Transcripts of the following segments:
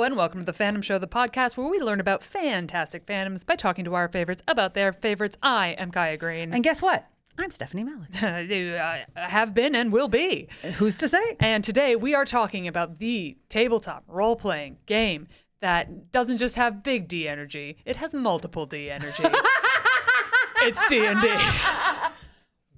Hello and welcome to the Fandom Show, the podcast where we learn about fantastic fandoms by talking to our favorites about their favorites. I am Kaya Green. And guess what? I'm Stephanie Malik. Have been and will be. Who's to say? And today we are talking about the tabletop role-playing game that doesn't just have big D energy, it has multiple D energy. It's D&D.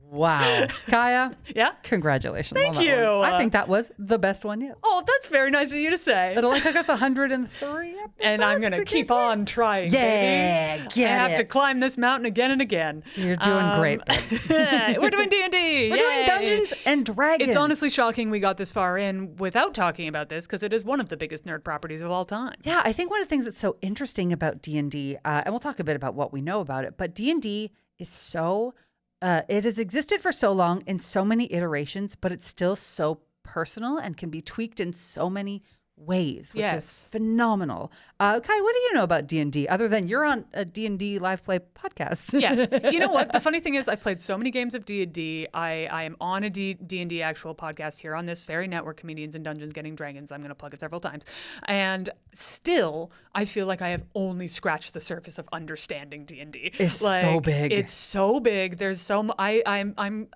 Wow. Kaya, Yeah? congratulations. Thank on that you. one. I think that was the best one yet. Oh, that's very nice of you to say. It only took us 103 episodes. And I'm going to keep on trying, Yeah, baby. get I have it. to climb this mountain again and again. You're doing great, babe. We're doing D&D. We're doing Dungeons and Dragons. It's honestly shocking we got this far in without talking about this because it is one of the biggest nerd properties of all time. Yeah, I think one of the things that's so interesting about D&D, and we'll talk a bit about what we know about it, but D&D is so... it has existed for so long in so many iterations, but it's still so personal and can be tweaked in so many ways, which is phenomenal. Kai, what do you know about D&D other than you're on a D&D live play podcast? Yes. You know what? The funny thing is I've played so many games of D&D. I am on a D&D actual podcast here on this very network, Comedians in Dungeons Getting Dragons. I'm going to plug it several times. And still, I feel like I have only scratched the surface of understanding D&D. It's so big. It's so big. There's so I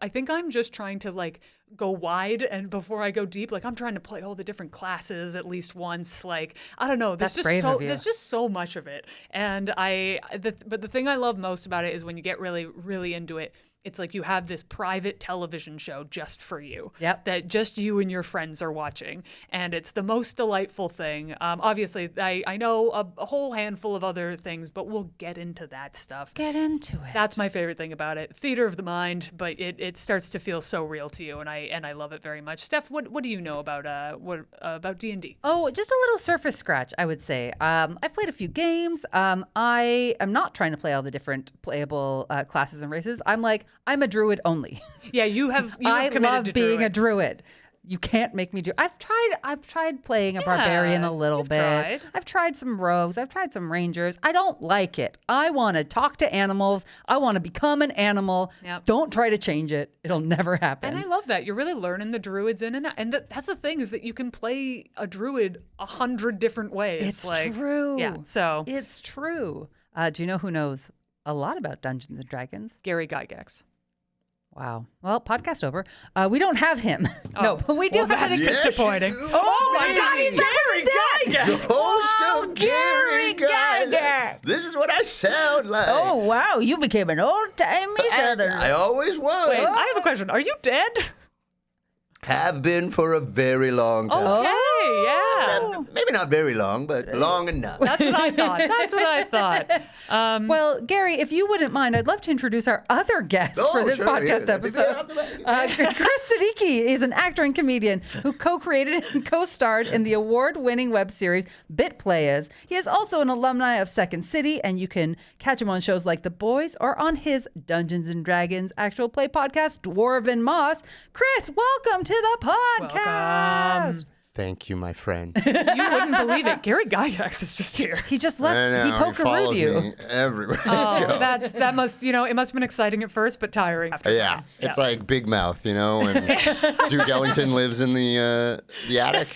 think I'm just trying to go wide, and before I go deep, I'm trying to play all the different classes at least once. I don't know. There's That's just so much of it. And but the thing I love most about it is when you get really, really into it, it's like you have this private television show just for you. Yep. That just you and your friends are watching. And it's the most delightful thing. Obviously, I know a whole handful of other things, but we'll get into that stuff. Get into it. That's my favorite thing about it. Theater of the mind, but it starts to feel so real to you, and I love it very much. Steph, what do you know about D&D? Oh, just a little surface scratch, I would say. I've played a few games. I am not trying to play all the different playable classes and races. I'm a druid only. Yeah, you have I committed love to being a druids. druid. You can't make me do. I've tried playing a barbarian a little you've bit. tried. I've tried some rogues. I've tried some rangers. I don't like it. I want to talk to animals. I want to become an animal. Yep. Don't try to change it. It'll never happen. And I love that. You're really learning the druids in and out. And that's the thing, is that you can play a druid 100 different ways. It's true. Yeah, so. It's true. Do you know who knows a lot about Dungeons and Dragons? Gary Gygax. Wow. Well, podcast over. We don't have him. No, but we do have That's an disappointing. Oh my God, he's Gary Gygax. Host of Gary Gygax. This is what I sound like. Oh, wow. You became an old-timey Southerner. I always was. Wait, I have a question. Are you dead? Have been for a very long time. Okay, yeah. Maybe not very long, but long enough. That's what I thought. Well, Gary, if you wouldn't mind, I'd love to introduce our other guest Oh, for this sure, podcast yeah. episode. Kris Siddiqi is an actor and comedian who co-created and co-starred in the award-winning web series Bit Players. He is also an alumni of Second City, and you can catch him on shows like The Boys or on his Dungeons and Dragons actual play podcast, Dwarven Moss. Kris, welcome to the podcast. Welcome. Thank you, my friend. You wouldn't believe it. Gary Gygax is just here. He just left. I know, He he follows pokerooed you. me everywhere. Oh, that must, it must have been exciting at first, but tiring after. Yeah, it's like Big Mouth, when Duke Ellington lives in the attic.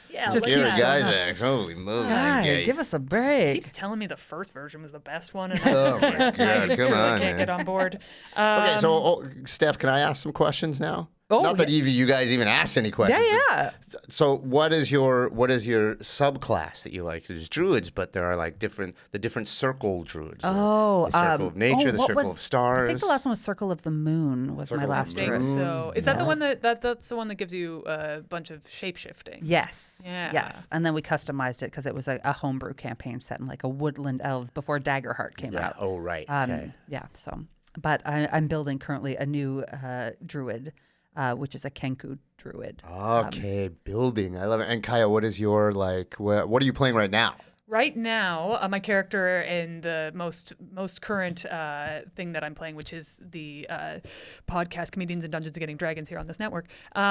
Yeah, Just like Gary that. Gygax, holy moly. God, yeah. give us a break. Keeps telling me the first version was the best one, and Oh my I God, come truly on, can't man. get on board. Okay, so Steph, can I ask some questions now? Oh, Not that you guys even asked any questions. Yeah. So what is your subclass that you like? There's druids, but there are the different circle druids. Oh, the circle of nature, the what circle was- of stars. I think the last one was Circle of the Moon was my Circle of last the I think druid. so. Is that the one that's the one that gives you a bunch of shape shifting? Yes. Yeah. Yes. And then we customized it because it was a homebrew campaign set in a woodland elves before Daggerheart came out. Oh, right. Okay. Yeah. So, but I'm building currently a new druid, which is a Kenku druid. Okay, building. I love it. And Kaya, what is your what are you playing right now? Right now, my character in the most current thing that I'm playing, which is the podcast Comedians in Dungeons and Getting Dragons here on this network, is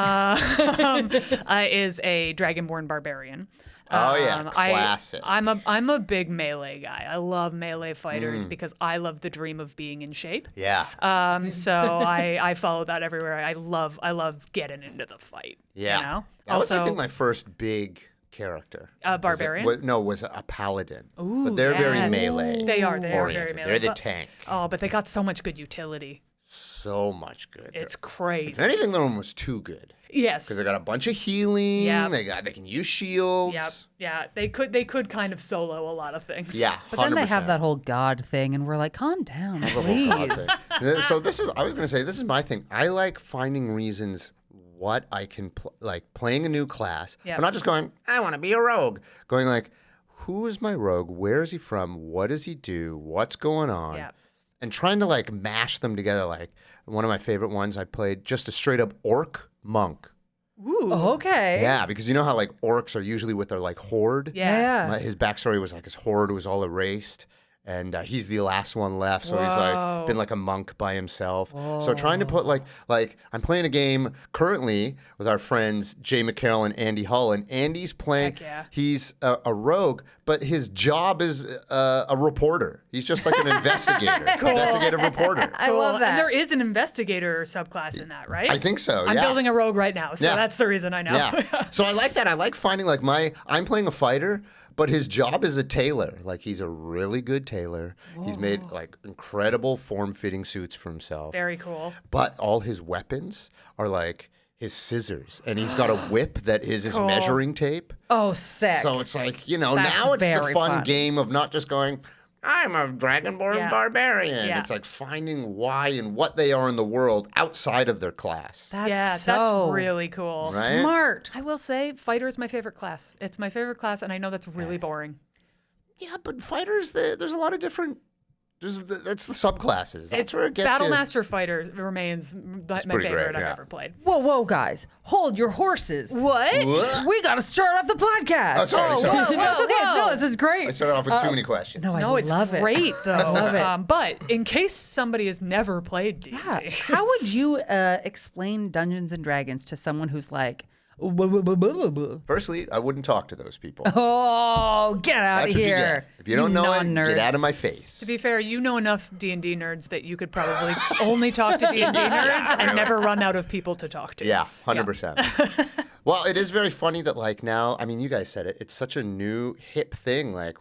a Dragonborn Barbarian. Oh yeah, classic. I'm a big melee guy. I love melee fighters because I love the dream of being in shape. Yeah. So I follow that everywhere. I love getting into the fight. Yeah. You know? That was, I Also- think, my first big character? Barbarian? Was a paladin. Ooh, but they're very yes. melee. They are very oriented. melee. They're the But- tank. Oh, but they got so much good utility. So much good. It's If crazy. anything, they're almost too good. Yes. Because they got a bunch of healing. Yep. They can use shields. Yep. Yeah. They could kind of solo a lot of things. Yeah. But then they have 100%. that whole God thing, and we're like, calm down, The whole please. God thing. So I was going to say, this is my thing. I like finding reasons what I can, like playing a new class, Yep. but not just going, I want to be a rogue. Going like, who is my rogue? Where is he from? What does he do? What's going on? Yep. And trying to like mash them together. Like one of my favorite ones I played, just a straight up orc monk. Ooh. Okay. Yeah, because you know how like orcs are usually with their like horde? Yeah. His backstory was like his horde was all erased, and he's the last one left. So he's like been like a monk by himself. So trying to put like I'm playing a game currently with our friends Jay McCarroll and Andy Hull, and Andy's playing. Heck yeah. He's a rogue, but his job is a reporter. He's just like an investigative reporter. I love that. And there is an investigator subclass in that, right? I think so. I'm yeah. building a rogue right now, so Yeah. that's the reason I know. Yeah. So I like that. I like finding like I'm playing a fighter, but his job is a tailor. Like he's a really good tailor. He's made like incredible form-fitting suits for himself. Very cool. But all his weapons are like his scissors, and he's got a whip that is his measuring tape. Oh, sick. So it's like, now it's the very fun fun. game of not just going, I'm a dragonborn barbarian. Yeah. It's like finding why and what they are in the world outside of their class. that's that's really cool. Right? smart. I will say, fighter is my favorite class. It's my favorite class, and I know that's really boring. Yeah, but fighters, there's a lot of different. That's the subclasses. That's where it gets Battle you. Master Fighter remains my pretty favorite great, I've yeah. ever played. Whoa, guys. Hold your horses. What? What? We got to start off the podcast. Oh, sorry. That's okay. whoa. No, this is great. I started off with too many questions. No, I No, it's love it. great though. love it. But in case somebody has never played D&D, Yeah. How would you explain Dungeons and Dragons to someone who's like, Firstly, I wouldn't talk to those people. oh, get out That's of what you here. get. If you don't know it, non-nerds. get out of my face. to be fair, you know enough D&D nerds that you could probably only talk to D&D nerds and never run out of people to talk to. Yeah, 100%. Well, it is very funny that like now, I mean, you guys said it. It's such a new hip thing. Like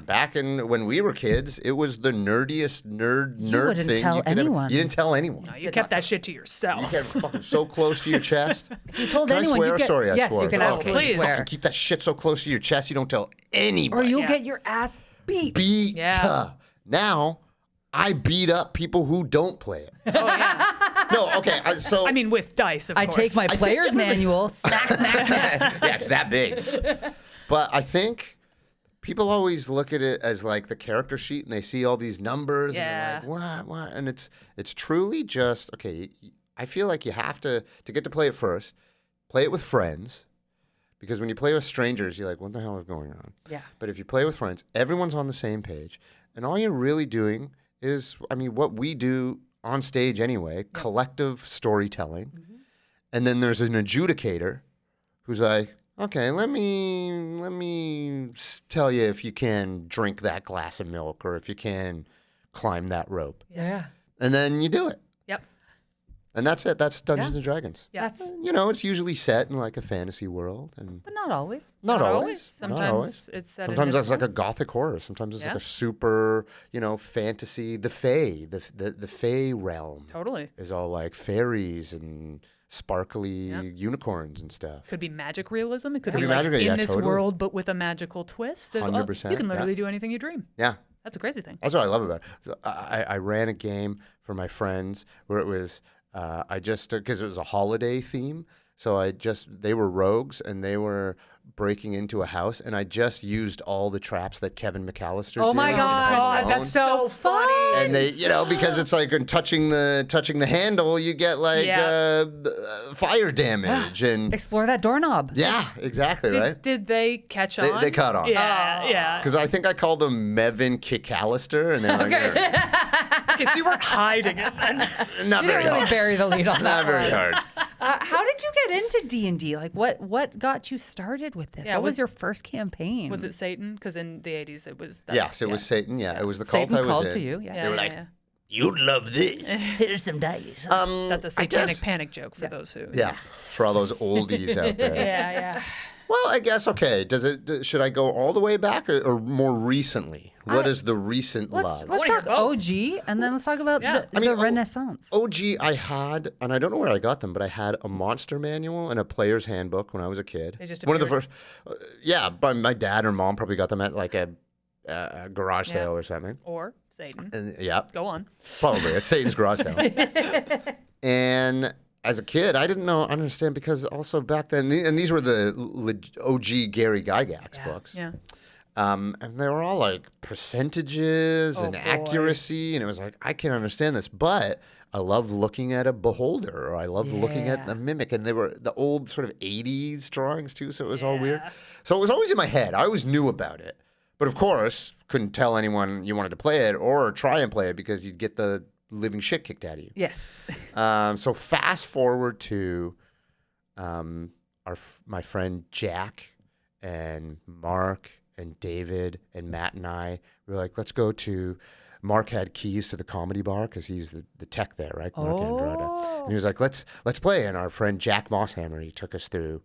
back when we were kids, it was the nerdiest nerd wouldn't thing tell you could anyone. ever. You didn't tell anyone. No, you kept that shit to yourself. You kept it fucking so close to your chest. You told Can anyone I swear? you get, Sorry, I yes, swore. you can Oh, absolutely please. swear. Fucking keep that shit so close to your chest you don't tell Or anybody. you'll Yeah. get your ass beat. Beat. Yeah. Now, I beat up people who don't play it. Oh, yeah. No, okay. So I mean, with dice, of I course. take my think player's everybody- manual, snack, snack, snack. yeah, it's that big. But I think people always look at it as like the character sheet, and they see all these numbers, Yeah. and they're like, what? And it's truly just okay. I feel like you have to get to play it first, play it with friends, because when you play with strangers, you're like, what the hell is going on? Yeah. But if you play with friends, everyone's on the same page, and all you're really doing is, I mean, what we do on stage anyway, collective storytelling. And then there's an adjudicator who's like, okay, let me tell you if you can drink that glass of milk or if you can climb that rope. Yeah. And then you do it. Yep. And that's it. That's Dungeons and Dragons. Yeah. That's, It's usually set in like a fantasy world, and but not always. not always. Sometimes Not always. it's set Sometimes in that's this like a gothic horror. Sometimes it's Yeah. like a super, fantasy. The Fae, the Fae realm Totally. is all like fairies and sparkly unicorns and stuff. Could be magic realism. It could Could be be like magical, in yeah, this totally. world, but with a magical twist. There's 100%, you can yeah. literally do anything you dream. Yeah. That's a crazy thing. That's what I love about it. So I ran a game for my friends where it was, because it was a holiday theme. So they were rogues and they were breaking into a house, and I just used all the traps that Kevin McAllister Oh did. my in God, Home Alone. that's so funny. And they, because it's like in touching the handle, you get like fire damage and Explore that doorknob. yeah, exactly, right? Did they catch on? They caught on. Yeah, yeah. Because I think I called him Mevin Kickallister, and they're like, Because you weren't hiding it then. not You very didn't really hard. bury the lead on that Not very one. hard. How did you get into D&D? Like, what got you started with this? Yeah, what was was- your first campaign? Was it Satan? Because in the 80s it was. Yes, it was Satan. Yeah, it was the cult Satan I was called in. to you? Yeah. Yeah, They were yeah, like, yeah. You'd love this. Here's some dice. That's a I satanic guess- panic joke for those who. Yeah, for all those oldies out there. Yeah, yeah. Well, I guess, okay. Should I go all the way back or more recently? What is the recent love? Let's talk OG, and then let's talk about the Renaissance. OG, I had, and I don't know where I got them, but I had a monster manual and a player's handbook when I was a kid. They just one of the appeared? first, but my dad or mom probably got them at like a garage sale or something. Or Satan. And, yeah, Go on. probably at Satan's garage sale. And as a kid, I didn't understand because also back then, and these were the OG Gary Gygax books. Yeah. And they were all like percentages and boy. accuracy. And it was like, I can't understand this. But I loved looking at a beholder or I loved looking at the mimic. And they were the old sort of 80s drawings too. So it was all weird. So it was always in my head. I always knew about it. But of course, couldn't tell anyone you wanted to play it or try and play it because you'd get the living shit kicked out of you. Yes. So fast forward to my friend Jack and Mark and David and Matt and I. We were like, let's go to. Mark had keys to the comedy bar because he's the tech there, right? Mark Andrada. And he was like, let's play. And our friend Jack Mosshammer, he took us through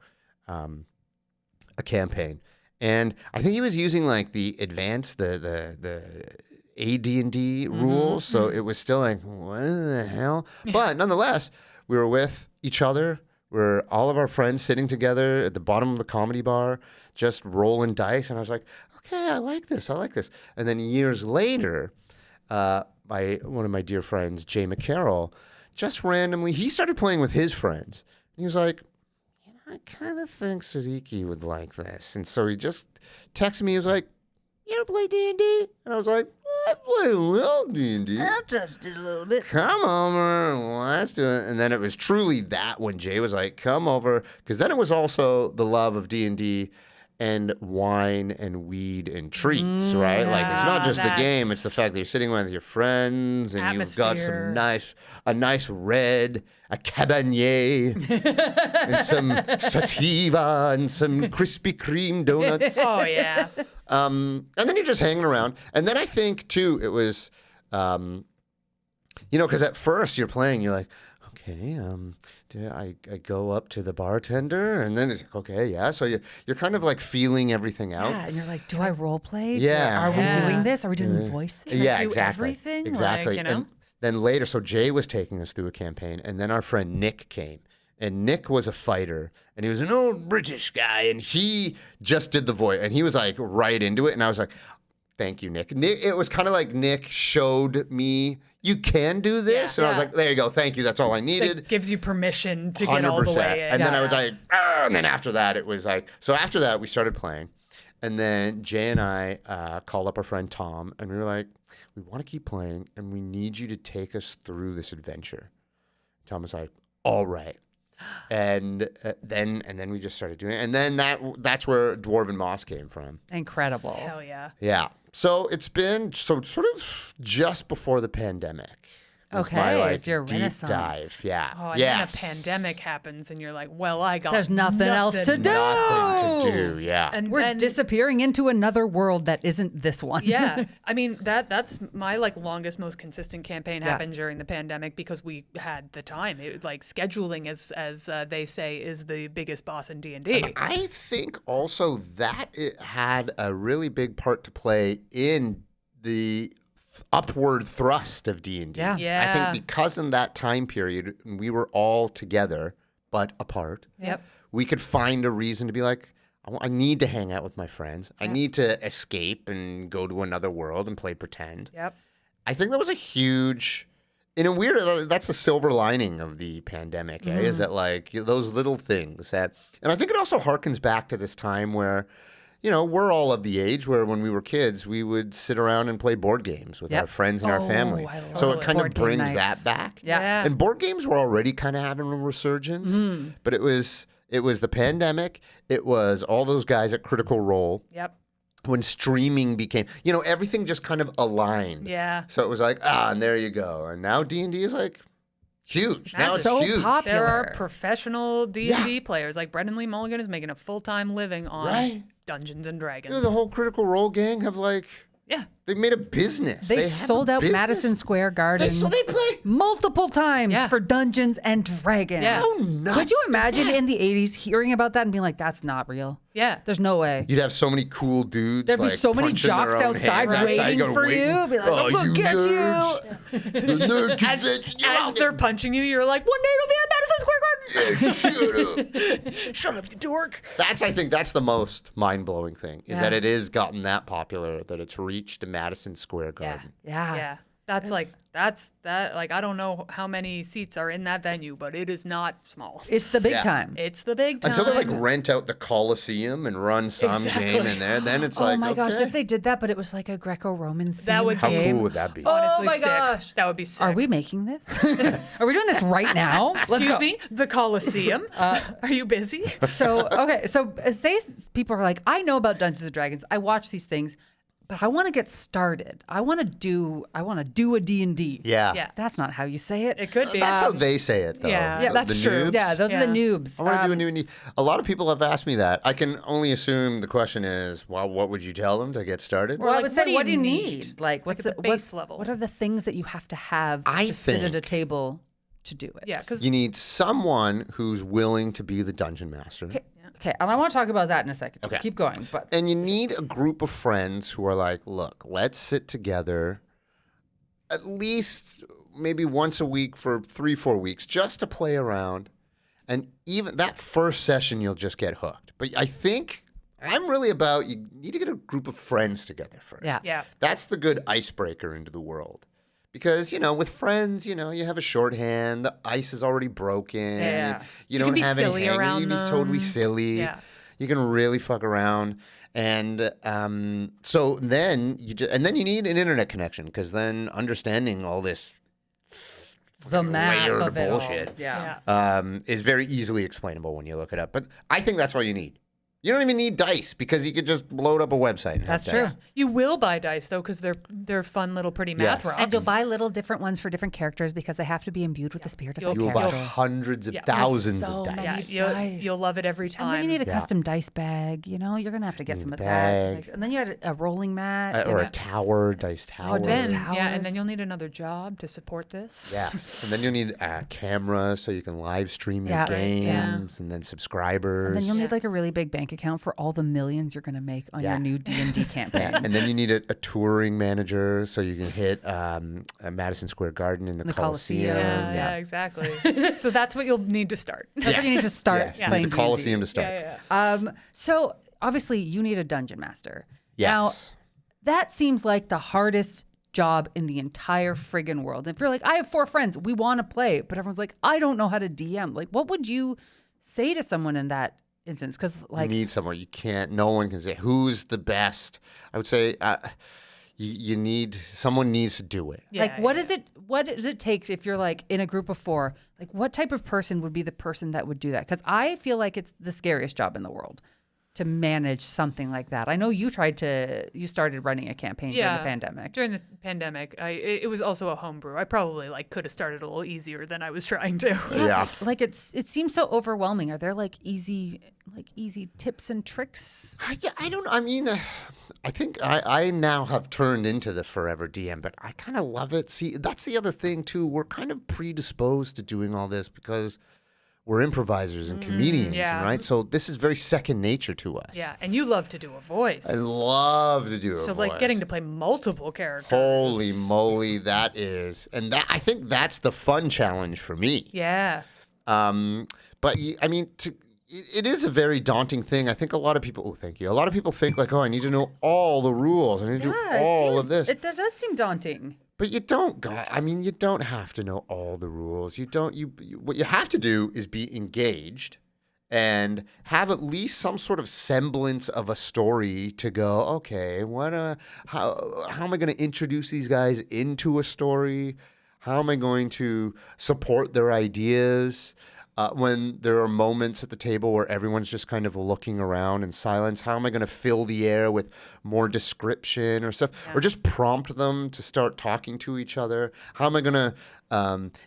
a campaign. And I think he was using like the advanced, the AD&D rules. So it was still like, what the hell? But nonetheless, we were with each other. We're all of our friends sitting together at the bottom of the comedy bar, just rolling dice. And I was like, okay, I like this. And then years later, one of my dear friends, Jay McCarroll, just randomly, he started playing with his friends. He was like, I kind of think Siddiqi would like this. And so he just texted me. He was like, you ever play D&D? And I was like, I play a little D&D. I've touched it a little bit. Come over, let's do it. And then it was truly that when Jay was like, come over. Because then it was also the love of D&D and wine and weed and treats, right? Like it's not just the game; it's the fact that you're sitting with your friends and you've got a nice red, a Cabernet, and some sativa and some Krispy Kreme donuts. Oh yeah. And then you're just hanging around. And then I think too, it was, because at first you're playing, you're like, okay, I go up to the bartender, and then it's like, okay, yeah. So you're kind of like feeling everything out. Yeah, and you're like, do I role play? Yeah. Are we doing this? Are we doing voices? Yeah, do exactly. everything? Exactly. Like, And then later, so Jay was taking us through a campaign, and then our friend Nick came. And Nick was a fighter, and he was an old British guy, and he just did the voice, and he was like right into it. And I was like, thank you, Nick. It was kind of like Nick showed me, you can do this. And I was like, there you go. Thank you. That's all I needed. It gives you permission to get all the way in. And then I was like, and then after that, it was like, so after that, we started playing. And then Jay and I called up our friend Tom, and we were like, we want to keep playing, and we need you to take us through this adventure. Tom was like, all right. And then we just started doing it. And then that's where Dwarven Moss came from. Incredible. Hell yeah. Yeah. So it's been sort of just before the pandemic. Okay, it's your deep Renaissance. dive. Yeah. Oh, and then a pandemic happens, and you're like, well, I got There's nothing else to do. Nothing to do. Yeah. And We're disappearing into another world that isn't this one. Yeah, I mean that's my longest, most consistent campaign happened during the pandemic because we had the time. It scheduling, as they say, is the biggest boss in D&D. I think also that it had a really big part to play in the upward thrust of D&D. Yeah. Yeah. I think because in that time period we were all together but apart. Yep. We could find a reason to be like, I need to hang out with my friends. I need to escape and go to another world and play pretend. Yep. I think that was a huge, in a weird, that's the silver lining of the pandemic, is that those little things that, and I think it also harkens back to this time where, we're all of the age where when we were kids, we would sit around and play board games with our friends and our family. So it kind of brings that back. Yeah. And board games were already kind of having a resurgence, but it was the pandemic. It was all those guys at Critical Role. Yep. When streaming became, everything just kind of aligned. Yeah. So it was like, and there you go. And now D&D is huge. Now it's so huge. popular. There are professional D&D players. Like Brendan Lee Mulligan is making a full-time living on Dungeons and Dragons. The whole Critical Role gang have Yeah. They made a business. They have sold a out business. Madison Square Gardens So they play. multiple times Yeah. for Dungeons and Dragons. Yeah. How nuts Could you is imagine that? in the 80s hearing about that and being like, that's not real? Yeah. There's no way. You'd have so many cool dudes. There'd be like, so many punching their jocks own outside hands waiting gotta for wait. you. Be like, oh, I'm gonna you get nerds. The nerd convention. As they're punching you, you're like, one day it'll be at Madison Square Garden. Shut up. Shut up, you dork. I think that's the most mind-blowing thing is Yeah. that it is gotten that popular that it's reached Madison Square Garden. Yeah. Yeah. That's like I don't know how many seats are in that venue, but it is not small. It's the big Yeah. time. It's the big time. Until they like rent out the Coliseum and run some Exactly. game in there, then it's Oh like, my gosh, okay. if they did that, but it was like a Greco-Roman theme That would How be- game. cool would that be? Honestly, Oh my sick. gosh. That would be sick. Are we making this? Are we doing this right now? Let's Excuse go. me? The Coliseum? Are you busy? So, okay. So say people are like, I know about Dungeons and Dragons. I watch these things, but I want to get started. I want to do a D&D. Yeah. Yeah. That's not how you say it. It could be. That's how they say it, though. yeah. Yeah, The- that's the true. noobs. Yeah, those are the Yeah. noobs. I want to do a new D. A lot of people have asked me that. I can only assume the question is, well, what would you tell them to get started? Well, I like, would say, what do you need? need? Like, what's Like at the base level. What are the things that you have to have I to sit at a think- table to do it? Yeah, because You need someone who's willing to be the dungeon master. Okay, and I want to talk about that in a second. Okay. Keep going. But And you need a group of friends who are like, look, let's sit together at least maybe once a week for 3-4 weeks just to play around. And even that first session, you'll just get hooked. But I think I'm really about you need to get a group of friends together first. yeah. yeah. That's the good icebreaker into the world. Because, with friends, you have a shorthand, the ice is already broken. Yeah. You You don't can be have any silly hanging, around you can be totally them. silly. Yeah. You can really fuck around. And so then and then you need an internet connection because then understanding all this The math layered of it all. bullshit Yeah. is very easily explainable when you look it up. But I think that's all you need. You don't even need dice because you could just load up a website. And have That's dice. true. You will buy dice though, because they're fun little pretty math Yes. rocks. And you'll buy little different ones for different characters because they have to be imbued with the spirit of You'll- that You will buy character. hundreds of Yeah. thousands So of dice. many yeah, dice. you'll love it every And time. then you need a Yeah. custom dice bag. You're gonna have to get Need some a of that. bag. And then you had a rolling mat. Or and a tower, dice tower. dice Then, towers. yeah, and then you'll need another job to support this. Yes. And then you'll need a camera so you can live stream Yeah. these Right, yeah. games and then subscribers. And then you'll Yeah. need like a really big bank account for all the millions you're gonna make on Yeah. your new D&D campaign. Yeah, and then you need a touring manager so you can hit Madison Square Garden in the, The Coliseum. Coliseum. Yeah, exactly. So that's what you'll need to start. That's what you need to start Yes, you playing need the Coliseum D&D. to start. Yeah. So obviously you need a dungeon master. Yes. Now, that seems like the hardest job in the entire friggin' world. If you're like, I have 4 friends, we want to play, but everyone's like, I don't know how to DM. Like, what would you say to someone in that instance? Because You like, need someone. You can't. No one can say who's the best. I would say you need someone needs to do it. Yeah, like, what is it? What does it take if you're like in a group of 4? Like, what type of person would be the person that would do that? Because I feel like it's the scariest job in the world to manage something like that. I know you started running a campaign during the pandemic. During the pandemic, it was also a homebrew. I probably could have started a little easier than I was trying to. Yeah. Like it seems so overwhelming. Are there like easy tips and tricks? I don't. I mean, I think I now have turned into the forever DM, but I kind of love it. See, that's the other thing too. We're kind of predisposed to doing all this because we're improvisers and comedians, yeah. right? So this is very second nature to us. Yeah, and you love to do a voice. I love to do a so voice. getting to play multiple characters. Holy moly, that is, and that I think that's the fun challenge for me. Yeah. But I mean, it is a very daunting thing. I think a lot of people. Oh, thank you. A lot of people think like, oh, I need to know all the rules. I need to do all of this. That does seem daunting. But you don't, I mean, you don't have to know all the rules. You don't. What you have to do is be engaged and have at least some sort of semblance of a story to go. Okay, how am I going to introduce these guys into a story? How am I going to support their ideas? When there are moments at the table where everyone's just kind of looking around in silence, how am I going to fill the air with more description or stuff? Or just prompt them to start talking to each other? How am I going to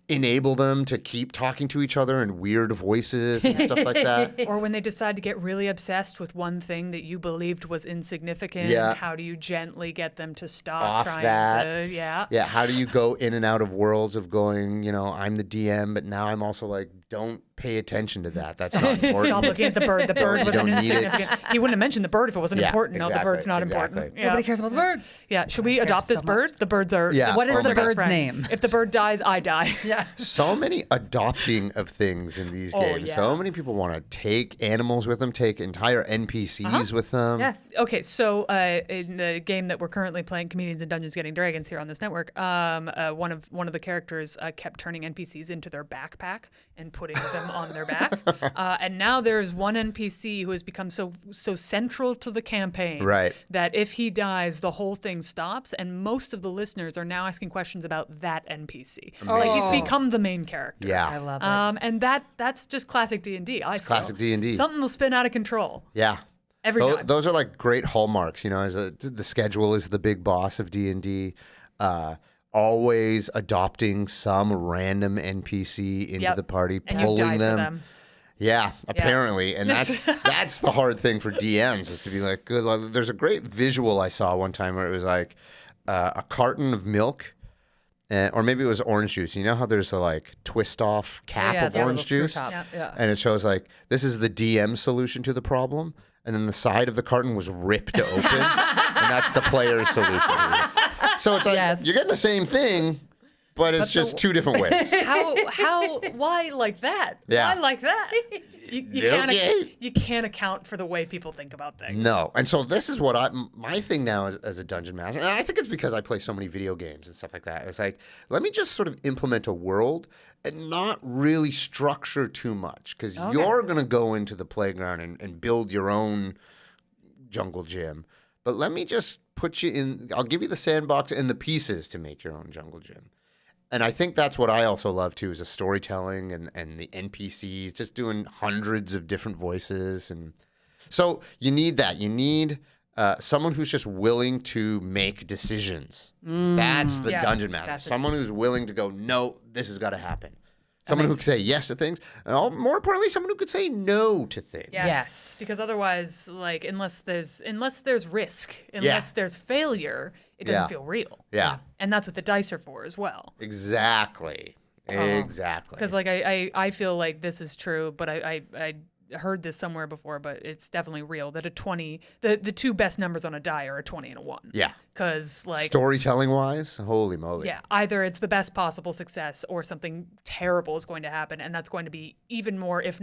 enable them to keep talking to each other in weird voices and stuff like that? Or when they decide to get really obsessed with one thing that you believed was insignificant, how do you gently get them to stop Off trying that. to, Yeah, how do you go in and out of worlds of going, I'm the DM, but now I'm also like, don't pay attention to that. That's not important. Stop looking at the bird. The bird You wasn't don't need it. insignificant. He wouldn't have mentioned the bird if it wasn't important. No, the bird's not important. Yeah. Nobody cares about the bird. Yeah. Should we adopt this so bird? The birds are. Yeah. What is Oh the my God. bird's friend. name? If the bird dies, I die. Yeah. So many adopting of things in these games. yeah. So many people want to take animals with them, take entire NPCs with them. Yes. Okay, so in the game that we're currently playing, Comedians in Dungeons Getting Dragons here on this network, one of the characters kept turning NPCs into their backpack and putting them on their back. And now there's one NPC who has become so central to the campaign Right. that if he dies, the whole thing stops. And most of the listeners are now asking questions about that NPC. Like he's become the main character. Yeah. I love it. And that's just classic D&D. I feel. classic D&D. Something will spin out of control Yeah. every time. Those are like great hallmarks, as the schedule is the big boss of D&D. Always adopting some random NPC into Yep. the party, And you die pulling for them. Yeah, apparently. And that's the hard thing for DMs is to be like, good. Like, there's a great visual I saw one time where it was like a carton of milk, or maybe it was orange juice. You know how there's a like twist off cap of the orange little screw juice? top. Yeah. And it shows like, this is the DM solution to the problem. And then the side of the carton was ripped open. And that's the player's solution to it. So it's like, Yes. you're getting the same thing, but it's just two different ways. Why like that? Yeah. Why like that? You can't account for the way people think about things. No. And so this is what my thing now as a dungeon master, and I think it's because I play so many video games and stuff like that. It's like, let me just sort of implement a world and not really structure too much, because you're going to go into the playground and build your own jungle gym. But let me just put you in, I'll give you the sandbox and the pieces to make your own jungle gym. And I think that's what I also love too, is the storytelling and the NPCs, just doing hundreds of different voices. And so you need that. You need someone who's just willing to make decisions. That's the dungeon master. Someone who's willing to go, no, this has got to happen. Someone who could say yes to things, and more importantly, someone who could say no to things. Yes. Because otherwise, like, unless there's risk, unless there's failure, it doesn't feel real. Yeah. And that's what the dice are for as well. Exactly. Exactly. Because like I feel like this is true, but I heard this somewhere before, but it's definitely real that a 20, the two best numbers on a die are a 20 and a 1. Yeah. Because like Storytelling wise, holy moly. yeah, either it's the best possible success or something terrible is going to happen, and that's going to be even more, if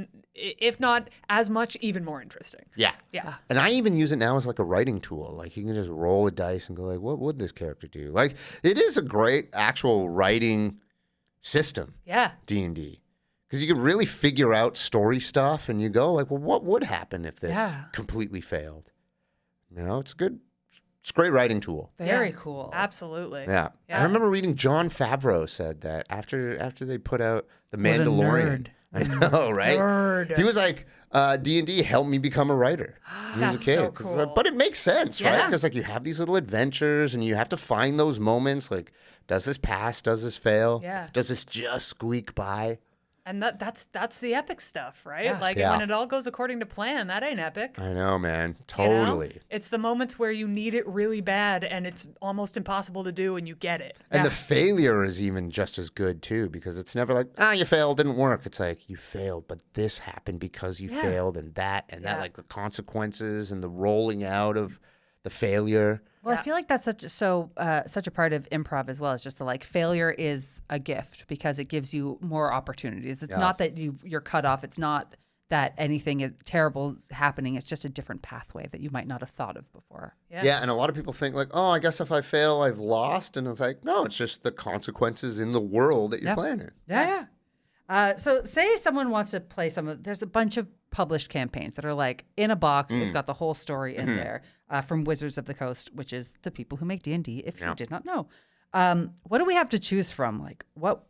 not as much, even more interesting. Yeah. Yeah. And I even use it now as like a writing tool. Like you can just roll a dice and go like, what would this character do? Like it is a great actual writing system, Yeah. D&D. Because you can really figure out story stuff and you go like, well, what would happen if this completely failed? It's good. It's a great writing tool. Very Yeah. cool. Absolutely. Yeah. Yeah. I remember reading Jon Favreau said that after they put out The a Mandalorian. nerd. I know, right? Nerd. He was like, D&D helped me become a writer when I was a That's kid. so 'Cause it's like- cool. but it makes sense, right? Yeah. Because like you have these little adventures and you have to find those moments like, does this pass? Does this fail? Yeah. Does this just squeak by? And that's the epic stuff, right? Yeah. Like Yeah. when it all goes according to plan, that ain't epic. I know, man. you know? Totally. It's the moments where you need it really bad and it's almost impossible to do and you get it. And the failure is even just as good too, because it's never like, you failed, didn't work. It's like you failed, but this happened because you failed, and that, like the consequences and the rolling out of the failure. Well, I feel like that's such a part of improv as well. It's just like failure is a gift because it gives you more opportunities. It's not that you're cut off. It's not that anything terrible is happening. It's just a different pathway that you might not have thought of before. Yeah, and a lot of people think like, I guess if I fail, I've lost. And it's like, no, it's just the consequences in the world that you're playing in. Yeah. So say someone wants to play there's a bunch of published campaigns that are like in a box. It's got the whole story in there from Wizards of the Coast, which is the people who make D&D, if you did not know. What do we have to choose from? Like, what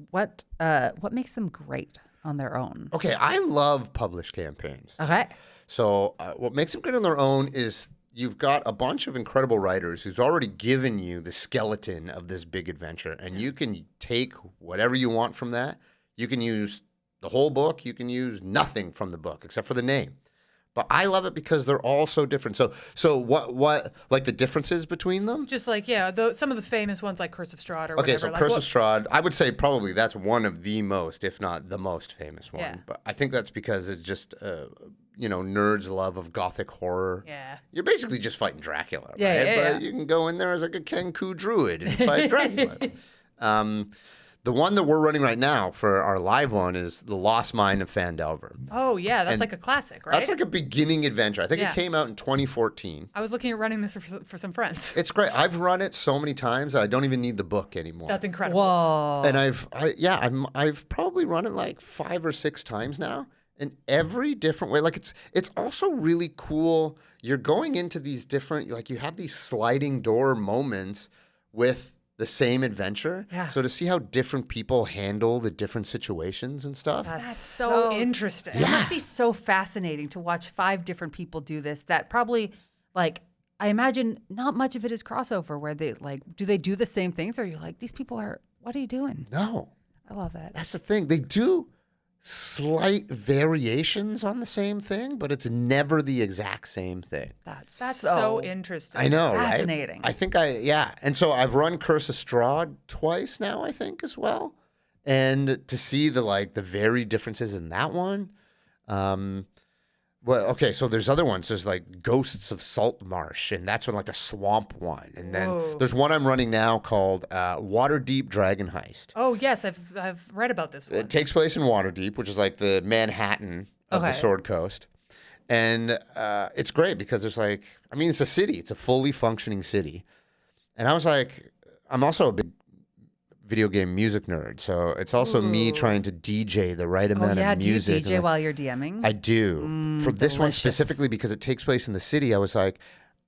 makes them great on their own? Okay, I love published campaigns. Okay. So what makes them good on their own is you've got a bunch of incredible writers who's already given you the skeleton of this big adventure, and you can take whatever you want from that. You can use the whole book. You can use nothing from the book except for the name. But I love it because they're all so different. So what like the differences between them? Just like, some of the famous ones like Curse of Strahd or Okay, whatever. so like, Curse of Strahd, I would say probably that's one of the most, if not the most famous one. Yeah. But I think that's because it's just, nerds' love of gothic horror. Yeah. You're basically just fighting Dracula, right? Yeah, yeah, But yeah. you can go in there as like a Kenku druid and fight Dracula. The one that we're running right now for our live one is The Lost Mine of Phandelver. Oh, yeah. That's And like a classic, right? That's like a beginning adventure. I think it Yeah. came out in 2014. I was looking at running this for some friends. It's great. I've run it so many times that I don't even need the book anymore. That's incredible. Whoa. And I've probably run it like 5 or 6 times now, in every different way. Like it's also really cool. You're going into these different, like you have these sliding door moments with the same adventure. Yeah. So to see how different people handle the different situations and stuff. That's so interesting. It must be so fascinating to watch 5 different people do this. That probably, like, I imagine not much of it is crossover. Where they do they do the same things? Or you're like, these people are, what are you doing? No, I love it. that's the thing. They do slight variations on the same thing, but it's never the exact same thing. That's so interesting. I know, fascinating. right? I think and so I've run Curse of Strahd twice now, I think, as well, and to see the very differences in that one. Well, okay, so there's other ones. There's like Ghosts of Salt Marsh, and that's like a swamp one. And then Whoa. there's one I'm running now called Waterdeep Dragon Heist. Oh, yes. I've read about this one. It takes place in Waterdeep, which is like the Manhattan of the Okay. Sword Coast. And it's great because there's it's a city. It's a fully functioning city. And I was like, I'm also a big video game music nerd. So it's also me trying to DJ the right amount of music. Do you DJ while you're DMing? I do. For this one delicious. specifically, because it takes place in the city, I was like,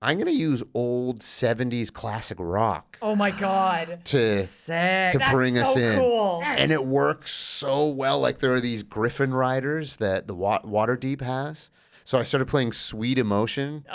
I'm going to use old 70s classic rock Oh, my God. to Sick. to That's bring us so in. cool. And it works so well. Like there are these griffin riders that the Waterdeep has. So I started playing Sweet Emotion. Oh,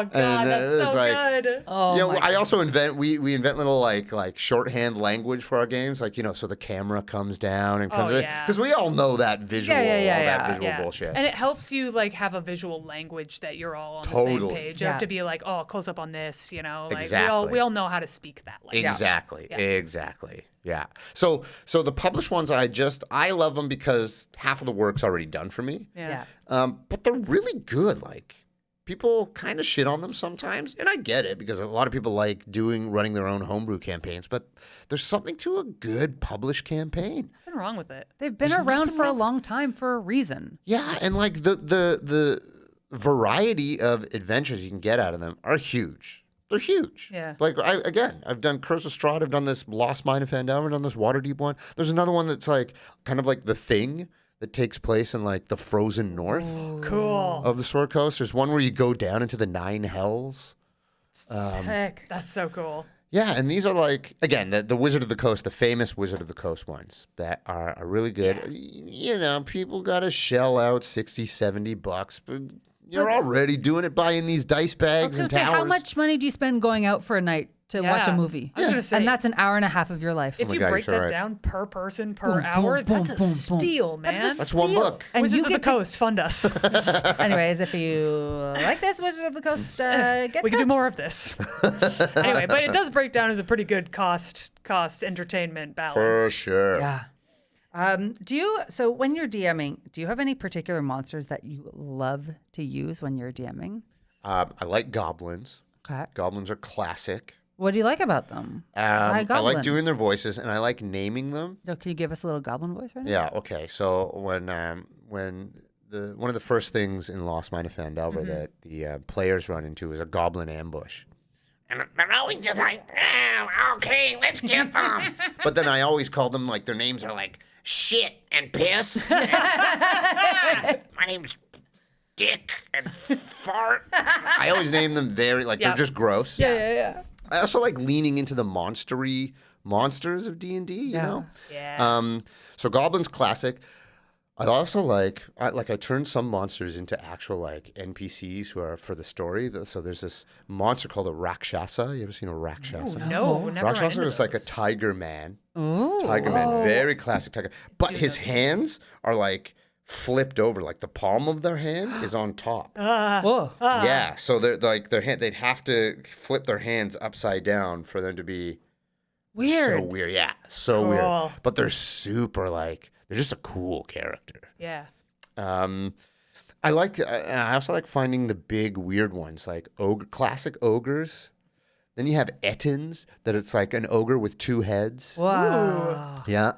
God. And, That's it's so like- good. Oh, Yeah, my I also invent we invent little like shorthand language for our games, like so the camera comes down and comes in yeah. because we all know that visual, all that visual Yeah. bullshit. And it helps you have a visual language that you're all on the Totally. same page. You Yeah. have to be like, oh, close up on this, Like Exactly. we all know how to speak that language. Exactly. Yeah. Exactly. Yeah. So the published ones, I love them because half of the work's already done for me. Yeah. But they're really good. Like people kind of shit on them sometimes, and I get it because a lot of people like running their own homebrew campaigns. But there's something to a good published campaign. Nothing wrong with it. They've been There's around nothing for a wrong- long time for a reason. Yeah, and like the variety of adventures you can get out of them are huge. They're huge. Yeah. Like I've done Curse of Strahd, I've done this Lost Mine of Phandelver, I've done this Waterdeep one. There's another one that's like kind of like The Thing that takes place in like the frozen north Cool. of the Sword Coast. There's one where you go down into the 9 hells. Sick. That's so cool. Yeah, and these are like, again, the Wizard of the Coast, the famous Wizard of the Coast ones that are really good. People got to shell out $60, $70, but you're already doing it buying these dice I bags was going and to say, towers. how much money do you spend going out for a night to watch a Yeah. movie? I was gonna say- and that's an hour and a half of your life. If my you God, break you're that right. down per person per Boom, hour, boom, that's a boom, boom, boom. steal, man. That's one Steal. book. And Wizards you of the get to, Coast, fund us. anyways, if you like this Wizard of the Coast, get We can that. do more of this. Anyway, but it does break down as a pretty good cost entertainment balance. For sure. Yeah. So when you're DMing, do you have any particular monsters that you love to use when you're DMing? I like goblins. Okay. Goblins are classic. What do you like about them? Why I like goblin? doing their voices, and I like naming them. Oh, can you give us a little goblin voice right now? Yeah. Okay. So when one of the first things in Lost Mine of Phandelver that the players run into is a goblin ambush, and they're always just like, "Okay, let's get them." But then I always call them like their names are like shit and piss. My name's Dick and Fart. I always name them very they're just gross. Yeah. I also like leaning into the monstery monsters of D&D, you know? Yeah. So goblins, classic. I also I turned some monsters into actual like NPCs who are for the story. So there's this monster called a Rakshasa. You ever seen a Rakshasa? No, never run Rakshasa into is like a those. tiger man. Ooh. Tiger man, very classic tiger. But Do his know these. hands are like flipped over, like the palm of their hand is on top. Whoa. Yeah, so they're like their hand. They'd have to flip their hands upside down for them to be Weird. so weird. Yeah, so Cool. weird. But they're super like they're just a cool character. Yeah. I also like finding the big weird ones, like classic ogres. Then you have Ettins, that it's like an ogre with two heads. Wow. Yeah.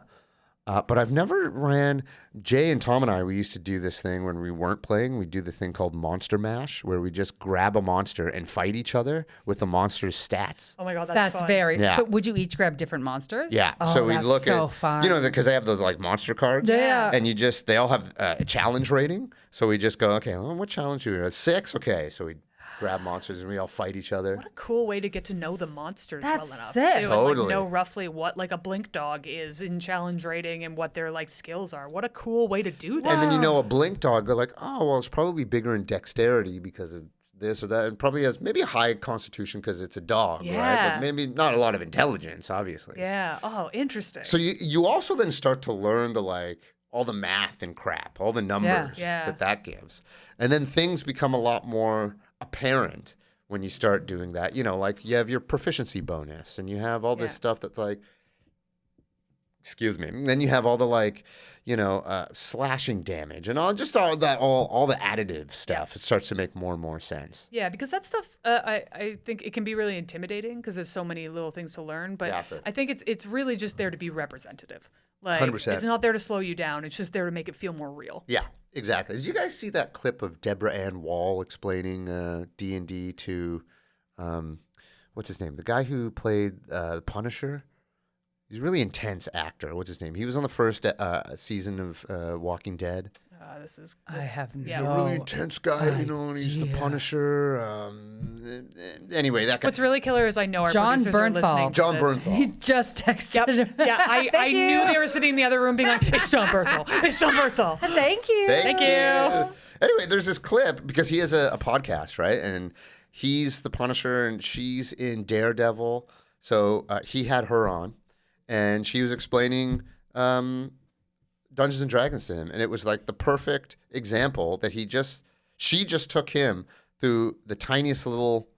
But I've never ran. Jay and Tom and I, we used to do this thing when we weren't playing. We do the thing called Monster Mash, where we just grab a monster and fight each other with the monster's stats. Oh my God, That's fun. very. Yeah. So would you each grab different monsters? Yeah. Oh, So we that's look so at, fun. you know, because they have those like monster cards. Yeah. And they all have a challenge rating. So we just go, okay, well, what challenge do we have? 6? Okay. So we grab monsters and we all fight each other. What a cool way to get to know the monsters That's well enough. sick. Too, Totally. And like know roughly what like a blink dog is in challenge rating and what their like skills are. What a cool way to do that. And then you know a blink dog, go like, oh, well, it's probably bigger in dexterity because of this or that. And probably has maybe a high constitution because it's a dog, right? Yeah. But maybe not a lot of intelligence, obviously. Yeah. Oh, interesting. So you also then start to learn the like all the math and crap, all the numbers Yeah. that gives. And then things become a lot more apparent when you start doing that. You know, like you have your proficiency bonus and you have all this Yeah. stuff that's like, excuse me. And then you have all the like, you know, slashing damage and all the additive stuff. It starts to make more and more sense. Yeah, because that stuff, I think it can be really intimidating because there's so many little things to learn. But Exactly. I think it's really just there to be representative. Like 100%. it's not there to slow you down. It's just there to make it feel more real. Yeah, exactly. Did you guys see that clip of Deborah Ann Wall explaining D&D to, what's his name? The guy who played the Punisher? He's a really intense actor. What's his name? He was on the first season of Walking Dead. I have yeah. He's a really intense guy, you know, and he's the Punisher. Anyway, that guy. What's really killer is I know our John producers are listening Bernthal. to John this. Bernthal. He just texted Yep. him. Yeah, I Thank knew you. they were sitting in the other room being like, it's John Bernthal. It's John Bernthal. Thank you. Thank you. Anyway, there's this clip because he has a podcast, right? And he's the Punisher and she's in Daredevil. So he had her on and she was explaining Dungeons and Dragons to him. And it was like the perfect example that she just took him through the tiniest little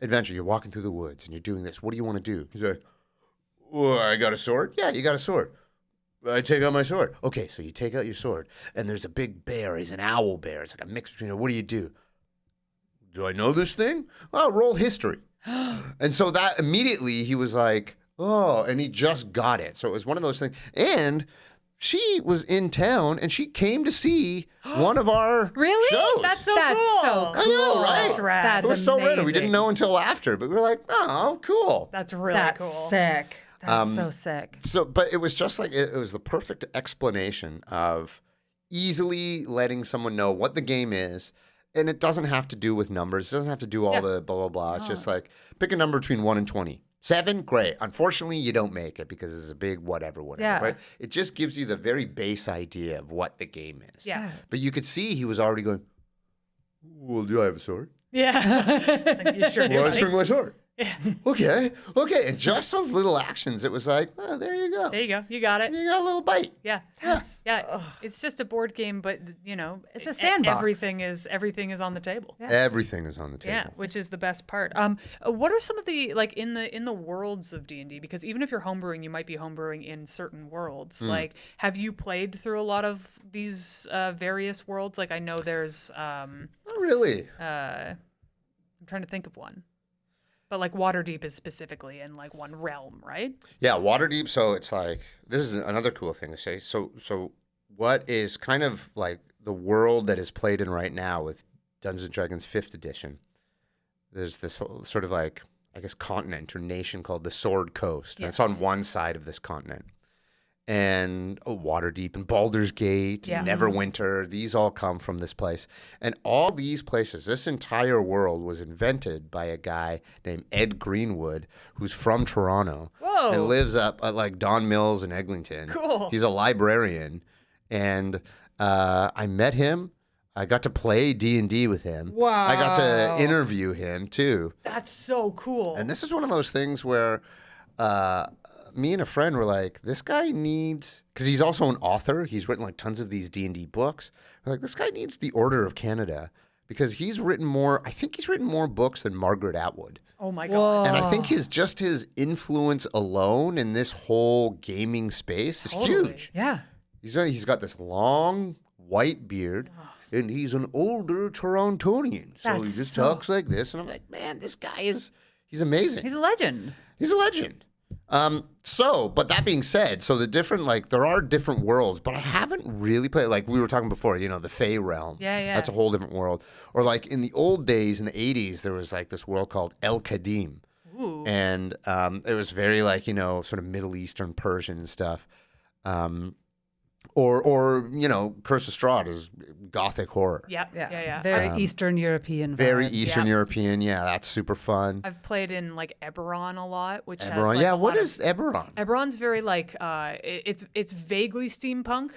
adventure. You're walking through the woods and you're doing this. What do you want to do? He's like, oh, I got a sword? Yeah, you got a sword. I take out my sword. Okay, so you take out your sword, and there's a big bear. He's an owl bear. It's like a mix between. What do you do? Do I know this thing? Well, roll history. And so that immediately he was like, oh, and he just got it. So it was one of those things. And she was in town, and she came to see one of our Really? shows. That's so That's cool. so I know, right? That's rad. That's It was so random. We amazing. didn't know until after, but we were like, oh, cool. That's really That's cool. sick. That's so sick. So, but it was just like it was the perfect explanation of easily letting someone know what the game is, and it doesn't have to do with numbers. It doesn't have to do all the blah blah blah. It's just like pick a number between 1 and 20. 7, great. Unfortunately, you don't make it because it's a big whatever. Yeah. Right? It just gives you the very base idea of what the game is. Yeah. But you could see he was already going. Well, do I have a sword? Yeah. Like, you sure do, Well, I buddy. swing my sword. Okay. And just those little actions, it was like, oh, there you go. There you go. You got it. You got a little bite. Yeah. Yeah. It's just a board game, but you know, It's a sandbox. Everything is on the table. Yeah. Everything is on the table. Yeah, which is the best part. What are some of the like in the worlds of D&D? Because even if you're homebrewing, you might be homebrewing in certain worlds. Like, have you played through a lot of these various worlds? Like, I know there's Not really. I'm trying to think of one, but like Waterdeep is specifically in like one realm, right? Yeah, Waterdeep. So it's like this is another cool thing to say. So what is kind of like the world that is played in right now with Dungeons and Dragons 5th edition? There's this whole, sort of like I guess continent or nation called the Sword Coast. And it's Yes. on one side of this continent, and Waterdeep and Baldur's Gate, Yeah. and Neverwinter. These all come from this place. And all these places, this entire world was invented by a guy named Ed Greenwood, who's from Toronto. Whoa. And lives up at like Don Mills in Eglinton. Cool. He's a librarian. And I met him. I got to play D&D with him. Wow. I got to interview him too. That's so cool. And this is one of those things where me and a friend were like, this guy needs, because he's also an author. He's written like tons of these D&D books. We're like, this guy needs the Order of Canada because he's written more, I think he's written more books than Margaret Atwood. Oh my Whoa. God. And I think his influence alone in this whole gaming space is Totally. huge. Yeah. He's got this long white beard, and he's an older Torontonian. So he That's just so- talks like this, and I'm like, man, this guy he's amazing. He's a legend. He's a legend. But that being said, so the different, like, there are different worlds, but I haven't really played, like we were talking before, the Fey realm. Yeah. That's a whole different world. Or like in the old days, in the 80s, there was like this world called El Qadim. Ooh. And it was very like, sort of Middle Eastern, Persian and stuff. Or Curse of Strahd is gothic horror. Yeah. Very Eastern European. Very vibes. Eastern European. Yeah, that's super fun. I've played in like Eberron a lot, which has Eberron. like Yeah, a what lot is Eberron? Eberron's very like it's vaguely steampunk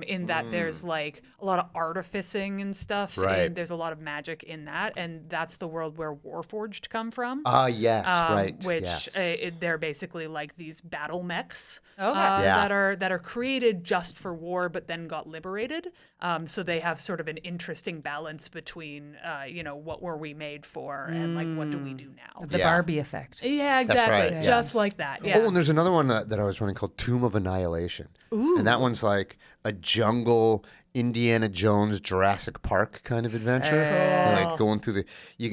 in that there's like a lot of artificing and stuff. Right. And there's a lot of magic in that, and that's the world where Warforged come from. Yes, right. Which yes. they're basically like these battle mechs Okay. Yeah. that are created just for war, but then got liberated. So they have sort of an interesting balance between what were we made for and like what do we do now. The Yeah. Barbie effect. Yeah, exactly. right, yeah. Just like that. Yeah. Oh, and there's another one that I was running called Tomb of Annihilation. Ooh. And that one's like a jungle Indiana Jones Jurassic Park kind of adventure. You're, like going through you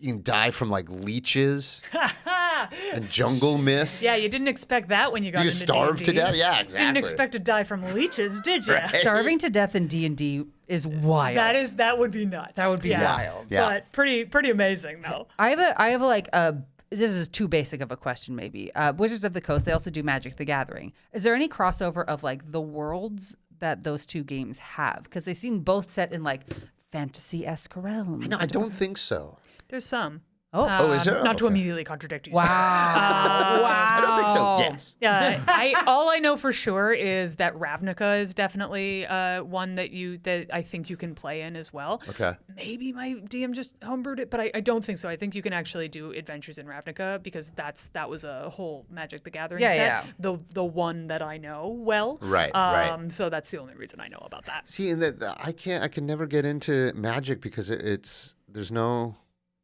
can die from like leeches and jungle mist. Yeah, you didn't expect that when you got You into starve to D&D. death? Yeah, exactly. Didn't expect to die from leeches, did you? Right. Starving to death in D&D is wild. That would be nuts. That would be yeah. wild. Yeah. But pretty amazing though. I have like a. This is too basic of a question, maybe. Wizards of the Coast. They also do Magic: The Gathering. Is there any crossover of like the worlds that those two games have? Because they seem both set in like fantasy-esque realms. No, I don't think so. There's some. Oh, is there? Not to Okay. immediately contradict you. Wow. sir. Wow. I don't think so. Yes. Yeah, all I know for sure is that Ravnica is definitely one that I think you can play in as well. Okay. Maybe my DM just homebrewed it, but I don't think so. I think you can actually do adventures in Ravnica because that was a whole Magic: The Gathering Yeah, set. yeah. The one that I know well. Right, right. So that's the only reason I know about that. See, and I can never get into Magic because there's no.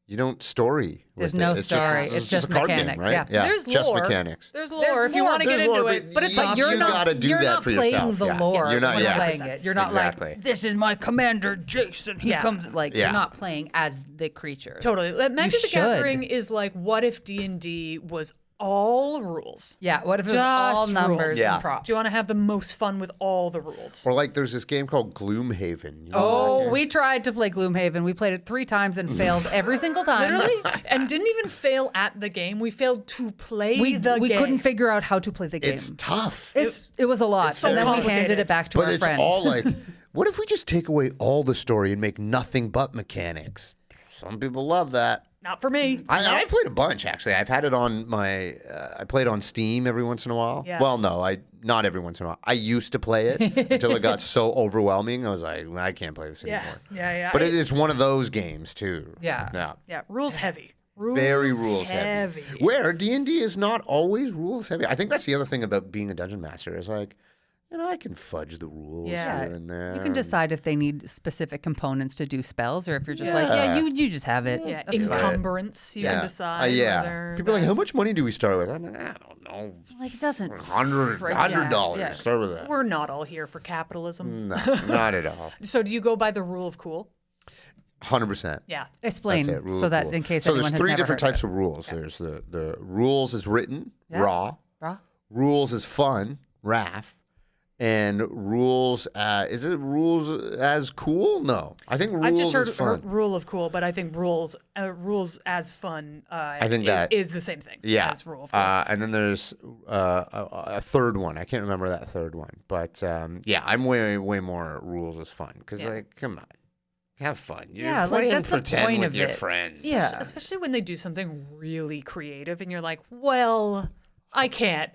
You don't story. There's with no it. story. It's just a card game, mechanics, right? yeah. There's just lore. mechanics. There's lore if you want to get There's into lore, it, but it's you- like you gotta do you're that not for playing yourself. the Yeah. lore. You're not. when Yeah. playing it. You're not Exactly. like this is my commander Jason. He Yeah. comes like Yeah. you're not playing as the creatures. totally. Magic: The should. Gathering is like what if D&D was all rules. Yeah. What if it was all Just numbers rules. Yeah. and props? Do you want to have the most fun with all the rules? Or like there's this game called Gloomhaven. Oh, we tried to play Gloomhaven. We played it 3 times and failed every single time. Literally, and didn't even fail at the game. We failed to play We the game. couldn't figure out how to play the game. It's tough. It was a lot. so and then we handed complicated. it back to But our it's friend. all like, what if we just take away all the story and make nothing but mechanics? Some people love that. Not for me. I played a bunch actually. I've had it on my. I played on Steam every once in a while. Yeah. Well, no, not every once in a while. I used to play it until it got so overwhelming. I was like, I can't play this anymore. Yeah. But it is one of those games too. Yeah. Yeah, rules heavy. Very rules heavy. Where D&D is not always rules heavy. I think that's the other thing about being a dungeon master is like, I can fudge the rules Yeah. here and there. You can decide if they need specific components to do spells, or if you're just like, you just have it. Yeah, That's fine. encumbrance. You can decide. Yeah. Whether People are like, how that's- much money do we start with? I'm like, I don't know. Like it doesn't. $100. Yeah. Start with that. We're not all here for capitalism. No, not at all. So do you go by the rule of cool? 100%. Yeah. Explain That's it, rule so of that rule. in case So anyone there's has 3 never different heard types of of rules. There's the rules is written, Yeah. raw. it. Raw? Rules is fun, RAF. And rules, is it rules as cool? No. I think rules I've just heard is fun. rule of cool, but I think rules as fun I think is the same thing as rule of cool. And then there's a third one. I can't remember that third one. But yeah, I'm way more rules is fun. Because, like, come on. Have fun. You're playing that's the pretend point with of your it. friends. Yeah. Especially when they do something really creative and you're like, well, I can't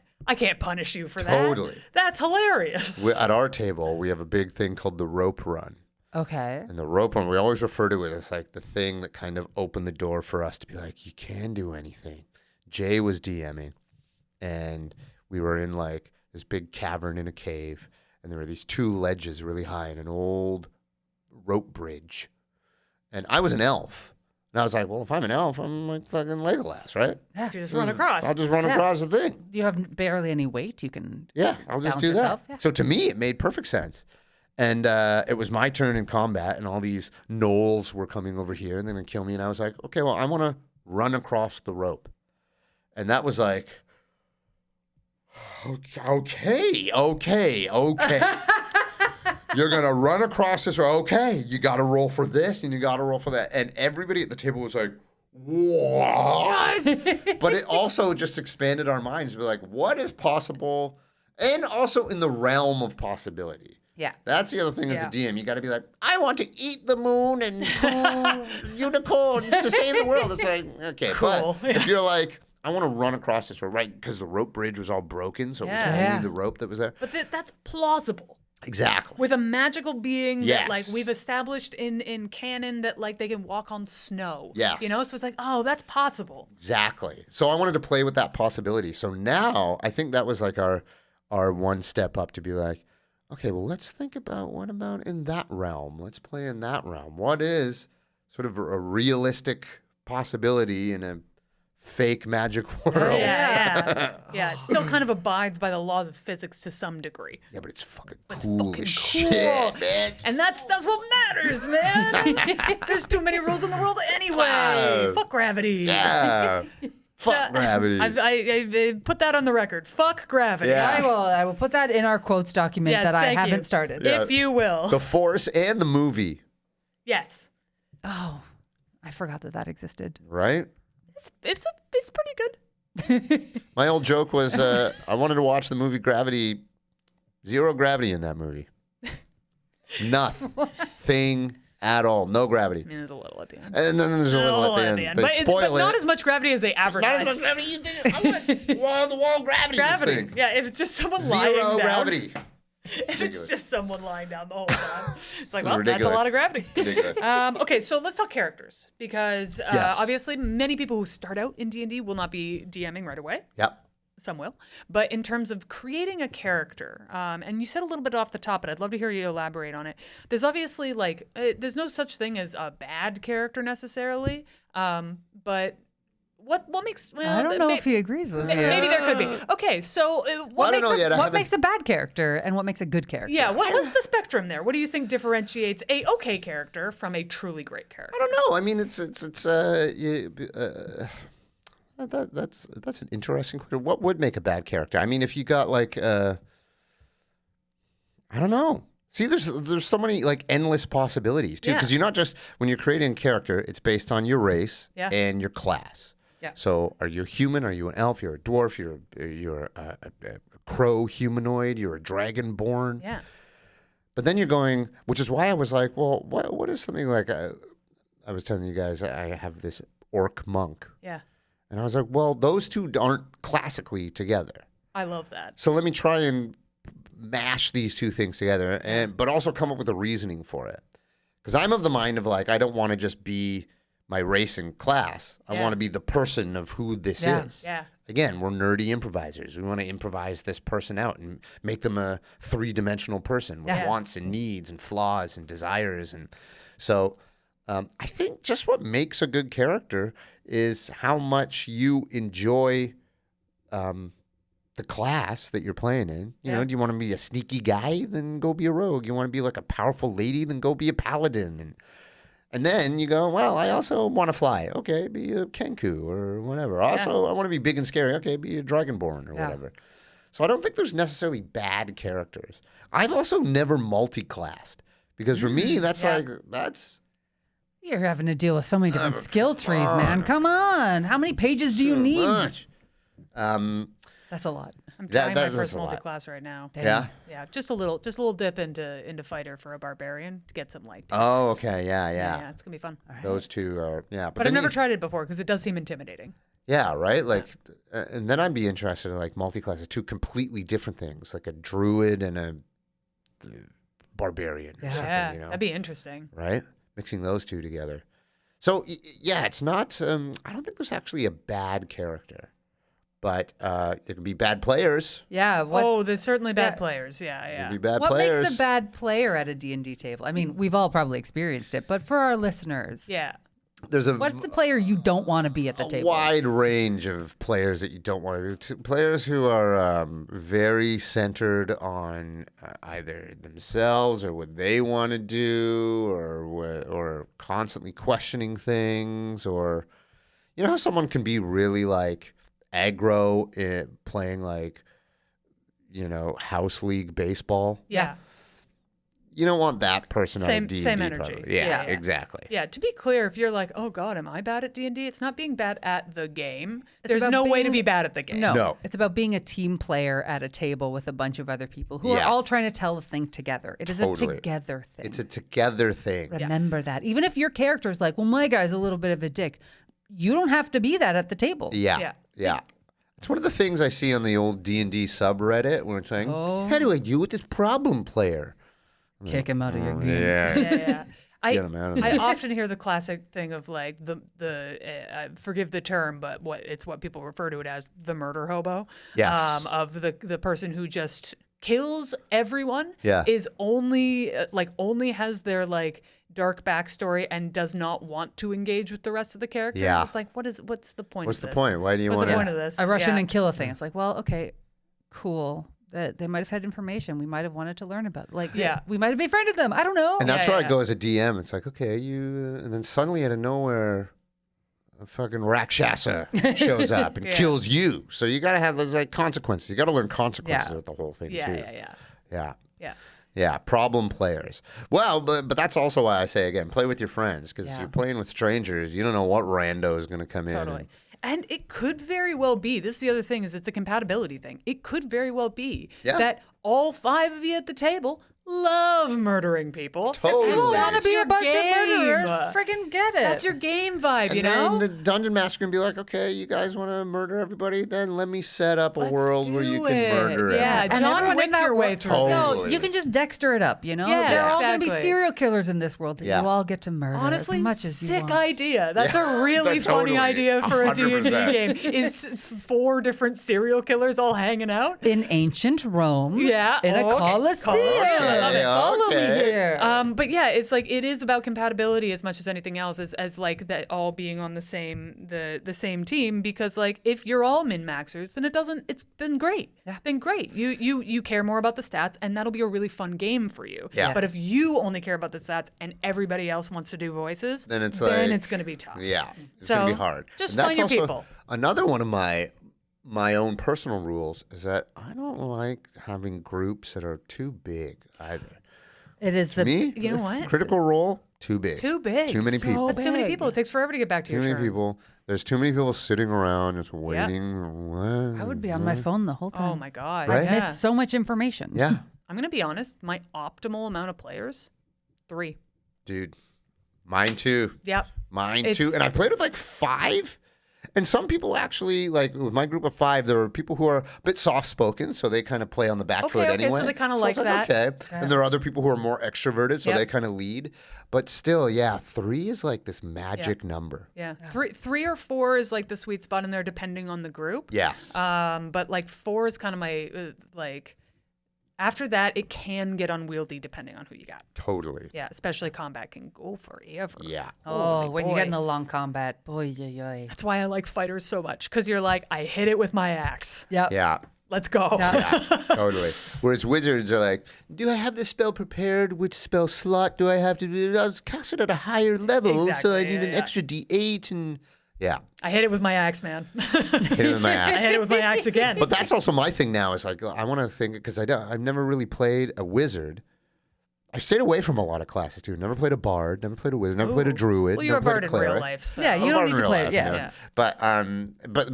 punish you for that. Totally. That's hilarious. At our table, we have a big thing called the rope run. Okay. And the rope run, we always refer to it as like the thing that kind of opened the door for us to be like, you can do anything. Jay was DMing, and we were in like this big cavern in a cave, and there were these two ledges really high and an old rope bridge. And I was an elf. And I was like, well, if I'm an elf, I'm like fucking Legolas, right? Yeah. You just run across. I'll just run across the thing. You have barely any weight. You can. Yeah, I'll just balance do yourself, that. yeah. So to me, it made perfect sense. And it was my turn in combat, and all these gnolls were coming over here, and they're going to kill me. And I was like, okay, well, I want to run across the rope. And that was like, okay. You're going to run across this rope. Okay, you got to roll for this, and you got to roll for that. And everybody at the table was like, what? But it also just expanded our minds to be like, what is possible? And also in the realm of possibility. Yeah. That's the other thing as a DM. You got to be like, I want to eat the moon and pull unicorns to save the world. It's like, okay. Cool. But if you're like, I want to run across this rope, right? Because the rope bridge was all broken, so it was only the rope that was there. But that's plausible. Exactly. With a magical being Yes. that, like, we've established in canon that, like, they can walk on snow. Yes. You know? So it's like, oh, that's possible. Exactly. So I wanted to play with that possibility. So now I think that was like our one step up to be like, okay, well, let's think about what about in that realm? Let's play in that realm. What is sort of a realistic possibility in a fake magic world? Yeah, it still kind of abides by the laws of physics to some degree. Yeah, but it's fucking It's cool fucking as cool. shit, man. And that's what matters, man. There's too many rules in the world anyway. Wow. Fuck gravity. Yeah. Fuck gravity. I put that on the record. Fuck gravity. Yeah. I will put that in our quotes document Yes, that I thank haven't you. started. Yeah. If you will. The Force and the movie, Yes. Oh, I forgot that existed. right? It's pretty good. My old joke was I wanted to watch the movie Gravity. Zero gravity in that movie. Nothing at all. No gravity. I mean, there's a little at the end. And then there's a little at the end. They But spoil not it. as much gravity as they advertise. Not as much gravity. You think I want wall-to-wall gravity. Gravity. This thing. Yeah, if it's just someone lying Zero down. gravity. If it's just someone lying down the whole time. It's like, This is well, that's a ridiculous. lot of gravity. Ridiculous. Okay, so let's talk characters. Because Yes. obviously many people who start out in D&D will not be DMing right away. Yep. Some will. But in terms of creating a character, and you said a little bit off the top, but I'd love to hear you elaborate on it. There's obviously, like, there's no such thing as a bad character necessarily. But what makes... Well, I don't know if he agrees with me. Maybe there could be. Okay, so I don't know yet. What makes a bad character and what makes a good character? Yeah, what's the spectrum there? What do you think differentiates a okay character from a truly great character? I don't know. I mean, that's an interesting question. What would make a bad character? I mean, if you got like I don't know. See, there's so many like endless possibilities too, because you're not just when you're creating a character, it's based on your race and your class. Yeah. So, are you a human? Are you an elf? You're a dwarf. You're a crow humanoid. You're a dragonborn. Yeah. But then you're going, which is why I was like, well, what is something like I was telling you guys I have this orc monk. Yeah. And I was like, well, those two aren't classically together. I love that. So let me try and mash these two things together, but also come up with a reasoning for it. Because I'm of the mind of like, I don't want to just be my race and class. I want to be the person of who this is. Yeah. Again, we're nerdy improvisers. We want to improvise this person out and make them a three-dimensional person with wants and needs and flaws and desires. And so I think just what makes a good character is how much you enjoy the class that you're playing in. You know, do you want to be a sneaky guy? Then go be a rogue. You want to be like a powerful lady? Then go be a paladin. And then you go, well, I also want to fly. Okay, be a Kenku or whatever. Also, I want to be big and scary. Okay, be a Dragonborn or whatever. So I don't think there's necessarily bad characters. I've also never multi-classed because for me, that's You're having to deal with so many different skill trees, man. Come on. How many pages do you too need? much. That's a lot. I'm trying my that's first a lot. multi-class right now. Yeah. Yeah, just a little dip into fighter for a barbarian to get some like. Oh, techniques. okay. Yeah. Yeah, it's gonna be fun. Those two are But then I've never you- tried it before because it does seem intimidating. Yeah, right. Like, and then I'd be interested in like multi-classes, two completely different things, like a druid and a barbarian or something. Yeah, You know, that'd be interesting. right? Mixing those two together. So yeah, it's not. I don't think there's actually a bad character, but there can be bad players. Yeah. There's certainly bad yeah. players. Yeah, There yeah. can be bad What players. makes a bad player at a D&D table? I mean, we've all probably experienced it, but for our listeners, Yeah. There's what's the player you don't want to be at the a table? wide range of players that you don't want to be. Players who are very centered on either themselves or what they want to do, or constantly questioning things, or you know how someone can be really like aggro playing like house league baseball. Yeah. You don't want that person on a Same- D&D same party. energy. Yeah, Yeah. exactly. Yeah, to be clear, if you're like, oh God, am I bad at D&D? It's not being bad at the game. It's There's about no way to being- be bad at the game. No, No. it's about being a team player at a table with a bunch of other people who are Yeah. all trying to tell a thing together. It is Totally. a together thing. It's a together thing. Remember that. Even if your character's like, well, my guy's a little bit of a dick, you don't have to be that at the table. Yeah. It's one of the things I see on the old D&D subreddit when it's saying, how do I deal with this problem player? Kick him out of your game. Yeah. Yeah. Get 'em out of I there. often hear the classic thing of like the forgive the term, but what people refer to it as the murder hobo. Yes. Of the person who just kills everyone. Yeah. Is only only has their like dark backstory and does not want to engage with the rest of the characters. Yeah. It's like what's the point? What's of the this? point? Why do you What's want the to? point of this? I rush in Yeah. and kill a thing. It's like, well, okay, cool. They might have had information we might have wanted to learn about. Like, Yeah. we might have befriended them. I don't know. And that's Yeah, where yeah. I go as a DM. It's like, okay, and then suddenly out of nowhere, a fucking Rakshasa shows up and Yeah. kills you. So you got to have those like consequences. You got to learn consequences Yeah. with the whole thing Yeah, too. yeah. Yeah. Yeah. Yeah, problem players. Well, but that's also why I say again, play with your friends because Yeah. you're playing with strangers. You don't know what rando is going to come in. Totally. And it could very well be, this is the other thing, is it's a compatibility thing. It could very well be Yeah. that all five of you at the table love murdering people. Totally. And You want to that's be your a bunch game. of murderers? Friggin' get it. That's your game vibe, And you then know? the dungeon master can be like, okay, you guys want to murder everybody? Then let me set up a Let's world where you do can it. murder Yeah, everybody. John everyone in Wick that your way world- through Totally. this. No, you can just Dexter it up, you know? Yeah, They're all going to be exactly. serial killers in this world that Yeah. you all get to murder Honestly, as much as you sick want. idea. That's a really Totally. funny idea for a D&D 100%. game. Is 4 different serial killers all hanging out? In ancient Rome. Yeah. In a Okay. Colosseum. Okay, love it. Follow me Okay. here. But yeah, it's like it is about compatibility as much as anything else, as like that all being on the same team. Because like if you're all min maxers, then it's then great. Yeah. Then great. You care more about the stats, and that'll be a really fun game for you. Yeah. But if you only care about the stats and everybody else wants to do voices, Then it's gonna be tough. Yeah, it's So, gonna be hard. just And that's find your also people. Another one of my own personal rules is that I don't like having groups that are too big either. It is the Me, You know what? Critical Role, too big. Too big. Too many So people. That's too many big. people. It takes forever to get back to Too your many turn. people. There's too many people sitting around just waiting. I would be on my phone the whole time. Oh my god. Right? I've Yeah. missed so much information. Yeah, I'm gonna be honest. My optimal amount of players, 3. dude. Mine too. Yep. Mine It's- too. And I played with like 5. And some people actually, like with my group of 5, there are people who are a bit soft spoken, so they kind of play on the back foot Okay, anyway. so they kinda it's like that. Okay. And there are other people who are more extroverted, so Yep. they kind of lead. But still, yeah, 3 is like this magic number. Yeah. 3 or 4 is like the sweet spot in there, depending on the group. Yes. But like 4 is kind of my like. After that, it can get unwieldy depending on who you got. Totally. Yeah, especially combat can go forever. Yeah. Oh, Holy when you boy. get in a long combat, boy, yoy. That's why I like fighters so much, because you're like, I hit it with my axe. Yep. Yeah. Let's go. Yeah, totally. Whereas wizards are like, do I have this spell prepared? Which spell slot do I have to do? I'll cast it at a higher level, so I Exactly, need an yeah. extra D8 and Yeah. I hit it with my axe, man. Hit it with my I axe. hit it with my axe again. But that's also my thing now. Is like I want to think because I've never really played a wizard. I stayed away from a lot of classes too. Never played a bard. Never played a wizard. Never played a druid. Well, you're never a played bard in real cleric. life. So. Yeah, you don't Bard need in to real play life, it. Yeah.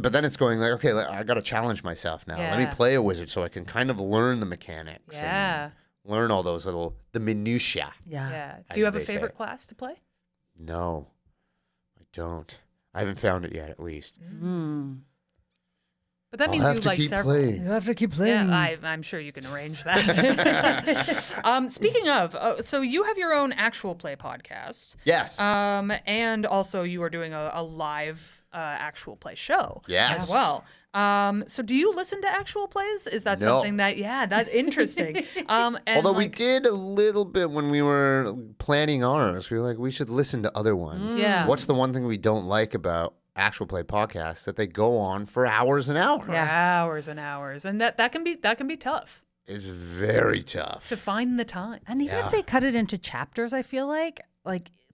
But then it's going like, okay, I got to challenge myself now. Let me Yeah. play a wizard so I can kind of learn the mechanics. Yeah. And learn all those the minutiae. Yeah. Yeah. as Do you have a they say. favorite class to play? No, I don't. I haven't found it yet, at least. But that I'll means have you to like keep several. playing. You have to keep playing. Yeah, I'm sure you can arrange that. Speaking of, so you have your own actual play podcast. Yes. And also you are doing a live actual play show Yes. as well. So do you listen to actual plays? Is that No. something that's interesting? And Although we like, did a little bit when we were planning ours. We were like, we should listen to other ones. Yeah. What's the one thing we don't like about actual play podcasts? That they go on for hours and hours. for hours and hours, and that can be tough It's very tough. to find the time. And even Yeah. if they cut it into chapters, I feel like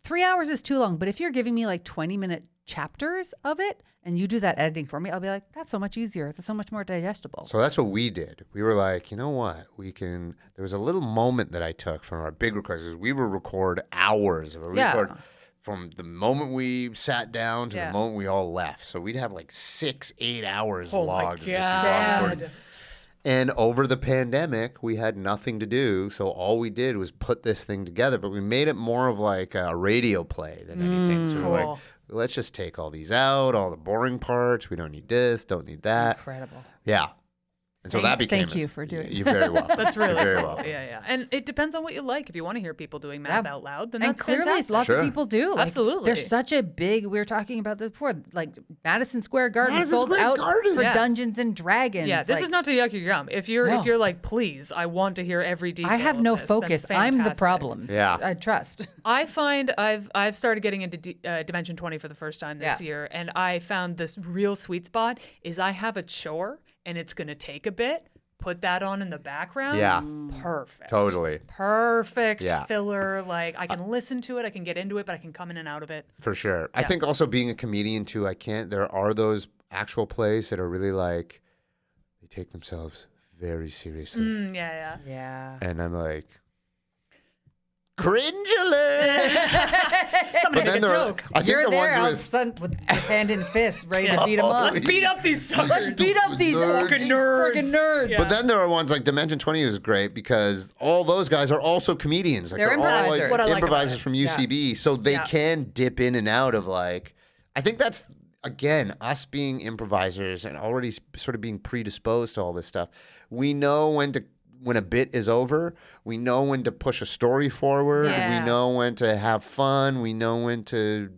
3 hours is too long. But if you're giving me like 20-minute chapters of it and you do that editing for me, I'll be like, that's so much easier. That's so much more digestible. So that's what we did. We were like, you know what? There was a little moment that I took from our big records because we would record hours of a Yeah. record from the moment we sat down to Yeah. the moment we all left. So we'd have like 6-8 hours Oh my logged. of just God. recording. And over the pandemic, we had nothing to do. So all we did was put this thing together. But we made it more of like a radio play than anything. So we're Cool. like, let's just take all these out, all the boring parts. We don't need this, don't need that. Incredible. Yeah. And so that became Thank you for doing You're very welcome. That's really You're very cool. welcome. Yeah. And it depends on what you like. If you want to hear people doing math Yeah. out loud, then And that's clearly, fantastic. lots Sure. of people do. Like, Absolutely. There's such a big, we were talking about this before, like Madison Square Garden Madison sold Square out Garden. for Yeah. Dungeons and Dragons. Yeah, this Like, is not to yuck your yum. If you're No. like, please, I want to hear every detail. I have of no this, then focus. I'm the fantastic. problem. Yeah. I trust. I find I've started getting into Dimension 20 for the first time this Yeah. year, and I found this real sweet spot is I have a chore and it's going to take a bit. Put that on in the background. Yeah. Perfect. Totally. Perfect Yeah. filler. Like I can listen to it, I can get into it, but I can come in and out of it. For sure. I think also being a comedian too, there are those actual plays that are really like, they take themselves very seriously. Yeah. Yeah. And I'm like, cringe alert. Somebody then make a there are, joke. I think You're the there ones with with your hand in fist, ready to beat them up. Let's beat up these suckers. Let's beat up these Nerds. fucking nerds. Yeah. But then there are ones like Dimension 20 is great because all those guys are also comedians. Like They're all like improvisers. What I like about improvisers it. from UCB. So they Yeah. can dip in and out of like, I think that's, again, us being improvisers and already sort of being predisposed to all this stuff. We know when a bit is over. We know when to push a story forward. Yeah. We know when to have fun. We know when to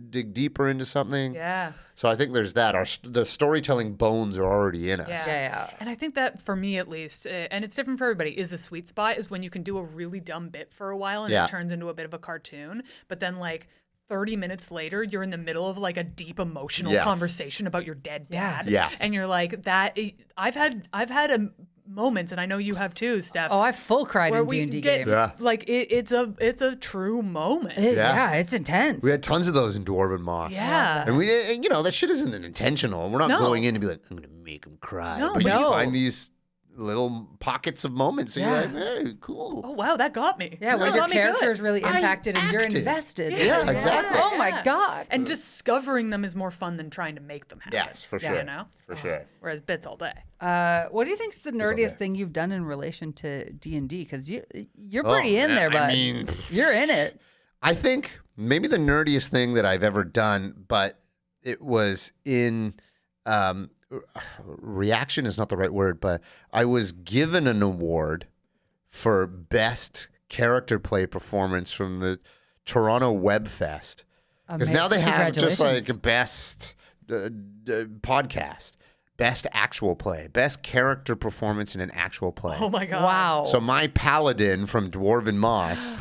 dig deeper into something. Yeah. So I think there's that. The storytelling bones are already in us. Yeah. Yeah. And I think that for me at least, and it's different for everybody, is the sweet spot is when you can do a really dumb bit for a while and Yeah. it turns into a bit of a cartoon, but then like 30 minutes later, you're in the middle of like a deep emotional Yes. conversation about your dead dad. Yes. And you're like that. I've had moments, and I know you have too, Steph. Oh, I full cried where in we D&D get games. Yeah. like it's a true moment. Yeah, it's intense. We had tons of those in Dwarven Moss. Yeah. And we didn't, that shit isn't intentional. We're not No. going in to be like, I'm going to make them cry. No, but you no. find these little pockets of moments. And Yeah. you're like, hey, cool. Oh wow, that got me. Yeah, where That the got me good. character's really I impacted and you're acted. invested. Yeah, exactly. Oh my God. And discovering them is more fun than trying to make them happen. Yes, for sure. You know? For sure. Whereas bits all day. What do you think is the nerdiest there. thing you've done in relation to D&D? Because you're Oh, pretty in man, there, I but mean- you're in it. I think maybe the nerdiest thing that I've ever done, but it was in reaction is not the right word, but I was given an award for best character play performance from the Toronto Web Fest. Because now they have just like Congratulations. best podcast, best actual play, best character performance in an actual play. Oh my god. Wow. So my paladin from Dwarven Moss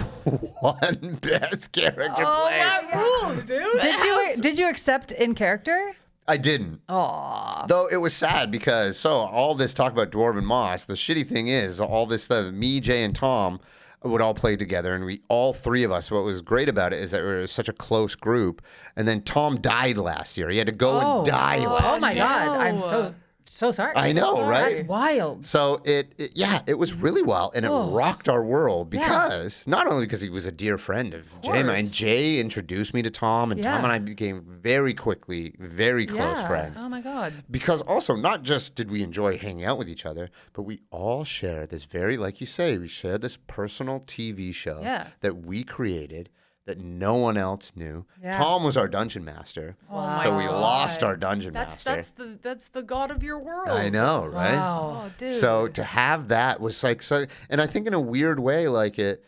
won best character play. That rules, dude. Did you accept in character? I didn't. Aw. Though it was sad because all this talk about Dwarven Moss, the shitty thing is all this stuff, me, Jay, and Tom, would all play together, and we all three of us. What was great about it is that we were such a close group. And then Tom died last year. He had to go and die last year. Oh my God! I'm so sorry. I know, right? That's wild. So it was really wild, and it rocked our world because not only because he was a dear friend of Jay and I, and Jay introduced me to Tom, and Tom and I became very quickly very close friends. Oh my God. Because also not just did we enjoy hanging out with each other, but we all share this like you say, we share this personal TV show that we created that no one else knew. Yeah. Tom was our dungeon master. Wow. So we lost our dungeon master. That's the god of your world. I know, right? Wow. Oh, dude. So to have that was like so, and I think in a weird way, like it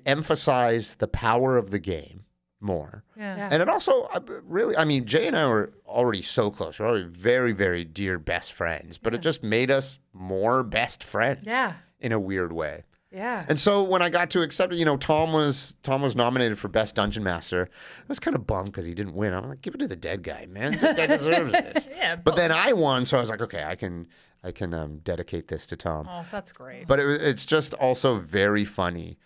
emphasized the power of the game more. Yeah. And it also really, I mean, Jay and I were already so close. We're already very, very dear best friends, but it just made us more best friends. Yeah. In a weird way. Yeah. And so when I got to accept it, Tom was nominated for Best Dungeon Master. I was kind of bummed because he didn't win. I'm like, give it to the dead guy, man. This guy deserves this. But then I won, so I was like, okay, I can dedicate this to Tom. Oh, that's great. But it's just also very funny.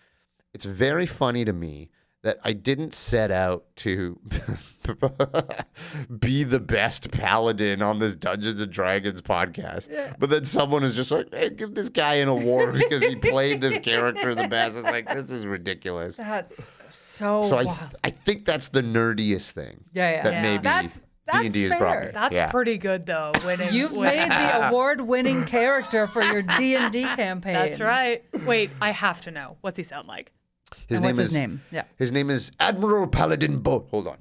It's very funny to me that I didn't set out to be the best paladin on this Dungeons and Dragons podcast. Yeah. But then someone is just like, hey, give this guy an award because he played this character the best. It's like, this is ridiculous. That's so wild. I think that's the nerdiest thing. Yeah. That maybe D&D has brought me. That's pretty good, though. You've made the award-winning character for your D&D campaign. That's right. Wait, I have to know. What's he sound like? His name is Admiral Paladin Hold on.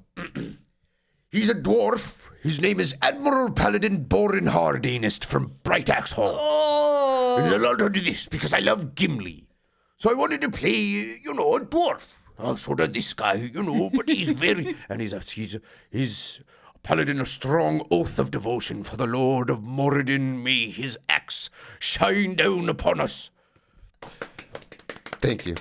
He's a dwarf. His name is Admiral Paladin Borin Hardinest from Bright Axe Hall. Oh. And I learned how to do this because I love Gimli. So I wanted to play, a dwarf. Sort of this guy, but he's very... And he's a paladin, a strong oath of devotion for the Lord of Moradin. May his axe shine down upon us. Thank you.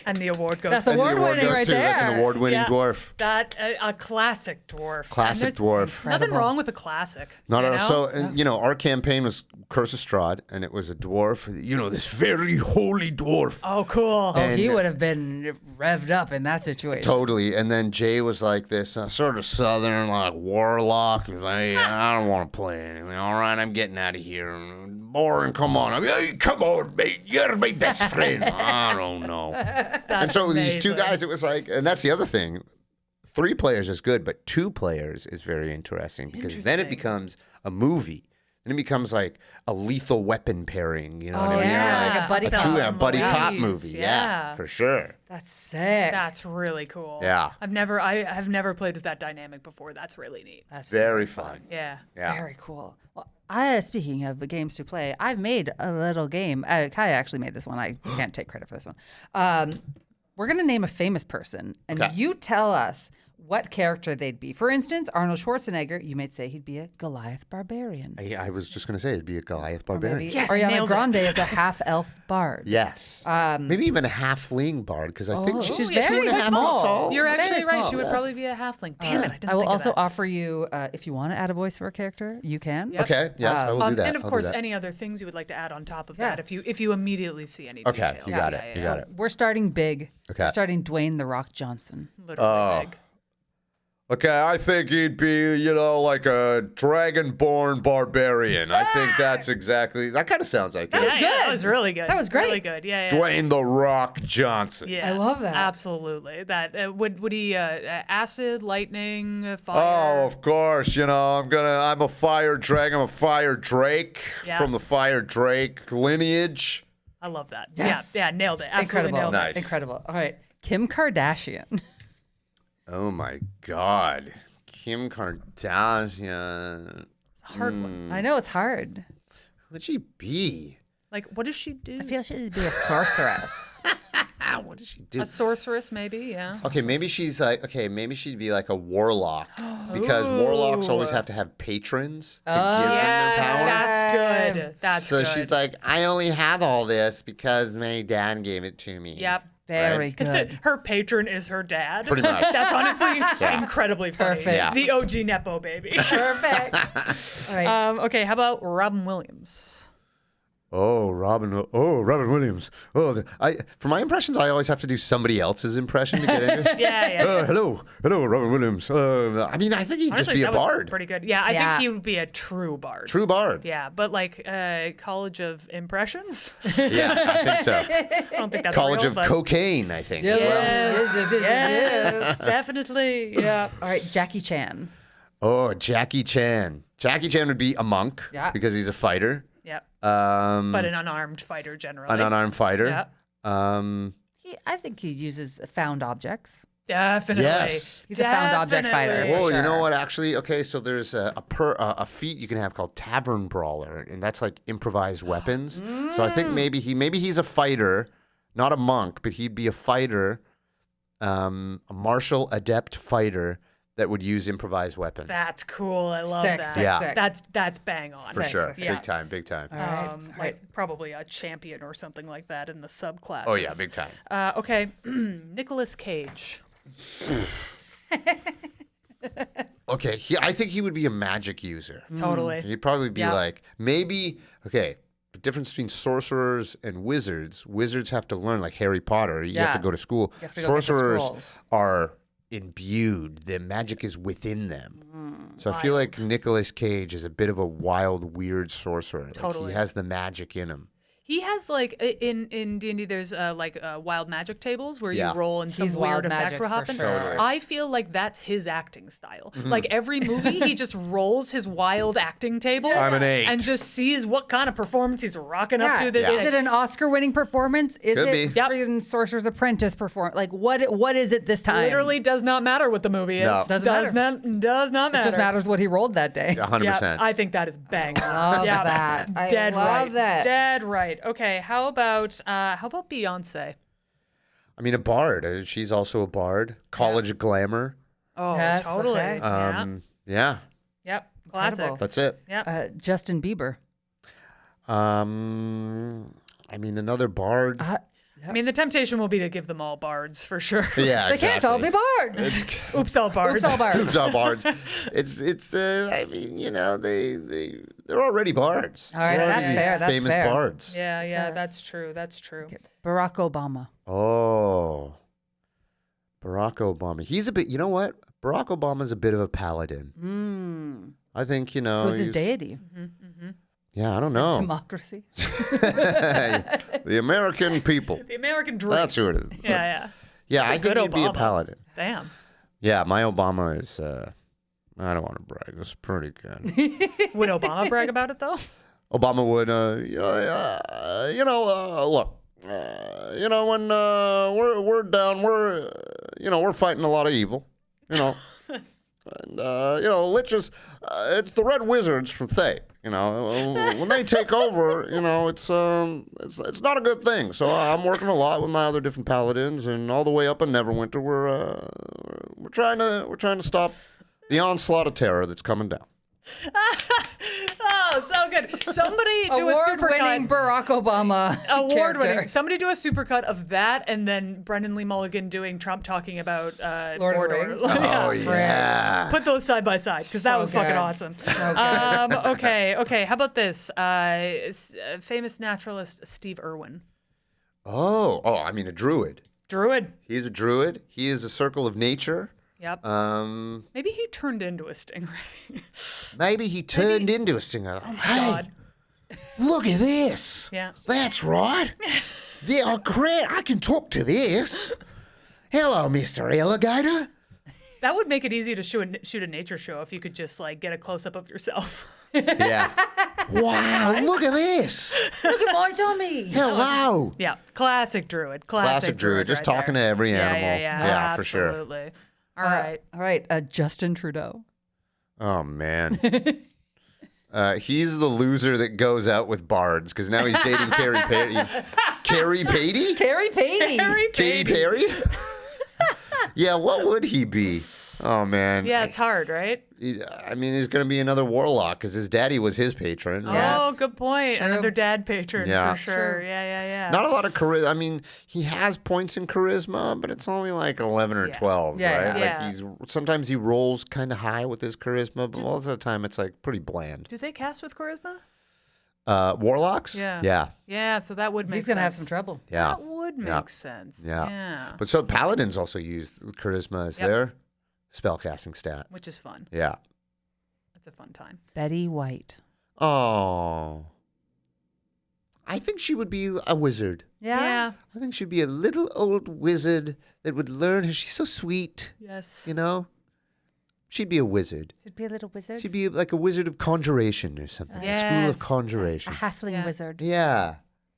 And the award goes. That's award-winning right there. That's an award-winning dwarf. That a classic dwarf. Classic dwarf. Nothing wrong with a classic. Not at all. So, and, our campaign was Curse of Strahd, and it was a dwarf. This very holy dwarf. Oh, cool. Oh, he would have been revved up in that situation. Totally. And then Jay was like this sort of southern, like warlock. He was like, hey, I don't want to play anything. All right, I'm getting out of here. Boring, come on. Hey, come on, mate. You're my best friend. I don't know. And so these two guys, it was like, and that's the other thing. 3 players is good, but 2 players is very interesting because then it becomes a movie. And it becomes like a Lethal Weapon pairing, you know what I mean? Yeah, like a buddy cop movie. Yeah, for sure. That's sick. That's really cool. Yeah. I have never played with that dynamic before. That's really neat. That's very fun. Yeah. Very cool. Well, speaking of games to play, I've made a little game. Kaya actually made this one. I can't take credit for this one. We're going to name a famous person, and you tell us what character they'd be. For instance, Arnold Schwarzenegger, you might say he'd be a Goliath barbarian. I was just going to say it'd be a Goliath barbarian. Yes, Ariana Grande is a half-elf bard. Yes. Maybe even a halfling bard, because I think she's very 2.5 feet small. tall. You're actually right. small. She would probably be a halfling. Damn it, I didn't I will think also of that. offer you, if you want to add a voice for a character, you can. Yep. Okay, yes, I will do that. And of I'll do course, that. any other things you would like to add on top of that if you immediately see any Okay, details. you got it. You got it. We're starting big. Okay. We're starting Dwayne "The Rock" Johnson. Literally big. Okay, I think he'd be, like a dragonborn barbarian. I think that's exactly... That kind of sounds like it. Yeah, that was really good. That was great. Really good. Yeah. Dwayne "The Rock" Johnson. Yeah, I love that. Absolutely. That would he acid, lightning, fire? Oh, of course. I'm a fire dragon. I'm a fire drake from the fire drake lineage. I love that. Yes. Yeah, nailed it. Absolutely Incredible. nailed it. Nice. Incredible. All right. Kim Kardashian. Oh my God, Kim Kardashian. Hard one. I know it's hard. Who'd she be? Like, what does she do? I feel she'd be a sorceress. What does she do? A sorceress, maybe. Yeah. Okay, maybe she's like. Okay, maybe she'd be like a warlock because warlocks always have to have patrons to give them their power. That's good. That's so good. she's like, I only have all this because my dad gave it to me. Yep. Very good. Her patron is her dad. Pretty much. That's honestly incredibly funny. Perfect. Yeah. The OG Nepo baby. Perfect. All right. Okay, how about Robin Williams? Oh, Robin Williams. Oh, for my impressions, I always have to do somebody else's impression to get into it. Yeah. Hello, Robin Williams. I mean, I think he'd Honestly, just be a that was bard. pretty good. Yeah, I think he would be a true bard. True bard. Yeah, but like College of Impressions. Yeah, I think so. I don't think that's College real, of but- Cocaine, I think. Yes. as well. Yes. Yes, definitely. Yeah. All right, Jackie Chan. Oh, Jackie Chan. Jackie Chan would be a monk Yeah. because he's a fighter. Yep. But an unarmed fighter generally. an unarmed fighter. Yep. I think he uses found objects. Definitely. Yes. He's a found object fighter. Definitely. Whoa, For you know sure. what? Actually, okay, so there's a feat you can have called Tavern Brawler, and that's like improvised weapons. So I think maybe he's a fighter, not a monk, but he'd be a fighter, a martial adept fighter that would use improvised weapons. That's cool. I love Sick, that. sick, Yeah. sick. That's bang on. For sure. sick, sick. Yeah. Big time. All right. All Like right. probably a champion or something like that in the subclasses. Oh yeah, big time. Okay, Nicolas Cage. Okay, I think he would be a magic user. Totally. He'd probably be Yeah. like, maybe, okay, the difference between sorcerers and wizards, wizards have to learn, like Harry Potter, you have Yeah. to go to school. You have to go get the Sorcerers scrolls. are imbued, the magic is within them. So I feel like Nicolas Cage is a bit of a wild, weird sorcerer. Like, Totally. he has the magic in him. He has like in D&D there's wild magic tables where Yeah. you roll and some He's weird wild effect magic will for happen. sure. Totally. I feel like that's his acting style. Like every movie he just rolls his wild acting table I'm an 8. and just sees what kind of performance he's rocking up to this Is day. it an Oscar-winning performance? Is Could it be. Yep. freaking Sorcerer's Apprentice performance? Like what is it this time? Literally does not matter what the movie is. No. Doesn't does matter. does not matter. It just matters what he rolled that day. 100%. Yeah, I think that is bang. Love yeah, that. I Dead love right. that. Dead right. Okay, how about Beyonce? I mean, a bard. She's also a bard. College glamour. Oh, Yes, totally. okay. Yeah, Yep. Classic. Incredible. that's it. Yep. Justin Bieber. I mean, another bard. I mean, the temptation will be to give them all bards for sure. Yeah, They can't all be bards. Oops, all bards. Oops, all bards. Who's all bards? It's. I mean, you know, they're already bards. All right, They're that's already fair, that's famous fair. bards. Yeah, yeah, fair. that's true. That's true. Barack Obama. Oh, Barack Obama. He's a bit. You know what? Barack Obama's a bit of a paladin. I think you know. Who's his he's- deity? Yeah, I don't know. Democracy. The American people. The American dream. That's who it is. Yeah, yeah. Yeah, I think good he'd be a Obama. paladin. Damn. Yeah, my Obama is. I don't want to brag. It's pretty good. Would Obama brag about it though? Obama would, look, when we're down, we're fighting a lot of evil, and liches, it's the Red Wizards from Thay, when they take over, it's not a good thing. So I'm working a lot with my other different paladins, and all the way up in Neverwinter, we're trying to stop the onslaught of terror that's coming down. Oh, so good. Somebody do a Award-winning supercut. Barack Obama. Award-winning. character. Somebody do a supercut of that, and then Brendan Lee Mulligan doing Trump talking about Lord of the Mordor. Rings? Yeah. Oh yeah. Put those side by side because that So was fucking good. awesome. Okay. How about this? Famous naturalist Steve Irwin. Oh, I mean a druid. Druid. He's a druid. He is a circle of nature. Yep. Um, Maybe he turned into a stingray. maybe he turned into a stinger. Hey, God. look at this. Yeah. That's right. Yeah, great. I can talk to this. Hello, Mr. Alligator. That would make it easy to shoot a nature show if you could just like get a close up of yourself. Yeah. Wow, look at this. Look at my dummy. Hello. Yeah, classic druid. Classic druid, just talking to every animal. Yeah, for sure. absolutely. All right. All right. Justin Trudeau. Oh, man. He's the loser that goes out with bards because now he's dating Carrie Patty. Carrie Patty? Carrie Patey. Katy Perry? Yeah, what would he be? Oh, man. Yeah, it's hard, right? I mean, he's going to be another warlock because his daddy was his patron. Yes. Oh, good point. It's true. Another dad patron Yeah. for sure. True. Yeah. Not a lot of charisma. I mean, he has points in charisma, but it's only like 11 or Yeah. 12, Yeah, right? yeah. Like sometimes he rolls kind of high with his charisma, but most of the time it's like pretty bland. Do they cast with charisma? Warlocks? Yeah. Yeah. Yeah, so that would make He's sense. gonna have some trouble. Yeah. That would make sense. Yeah. Yeah. But so paladins also use charisma as their spellcasting stat. Which is fun. Yeah. It's a fun time. Betty White. Oh. I think she would be a wizard. Yeah. I think she'd be a little old wizard that would learn her. She's so sweet, Yes. you know? She'd be a wizard. Should be a little wizard. She'd be like a wizard of conjuration or something. A school Yes. of A conjuration. halfling Yeah. wizard. Yeah.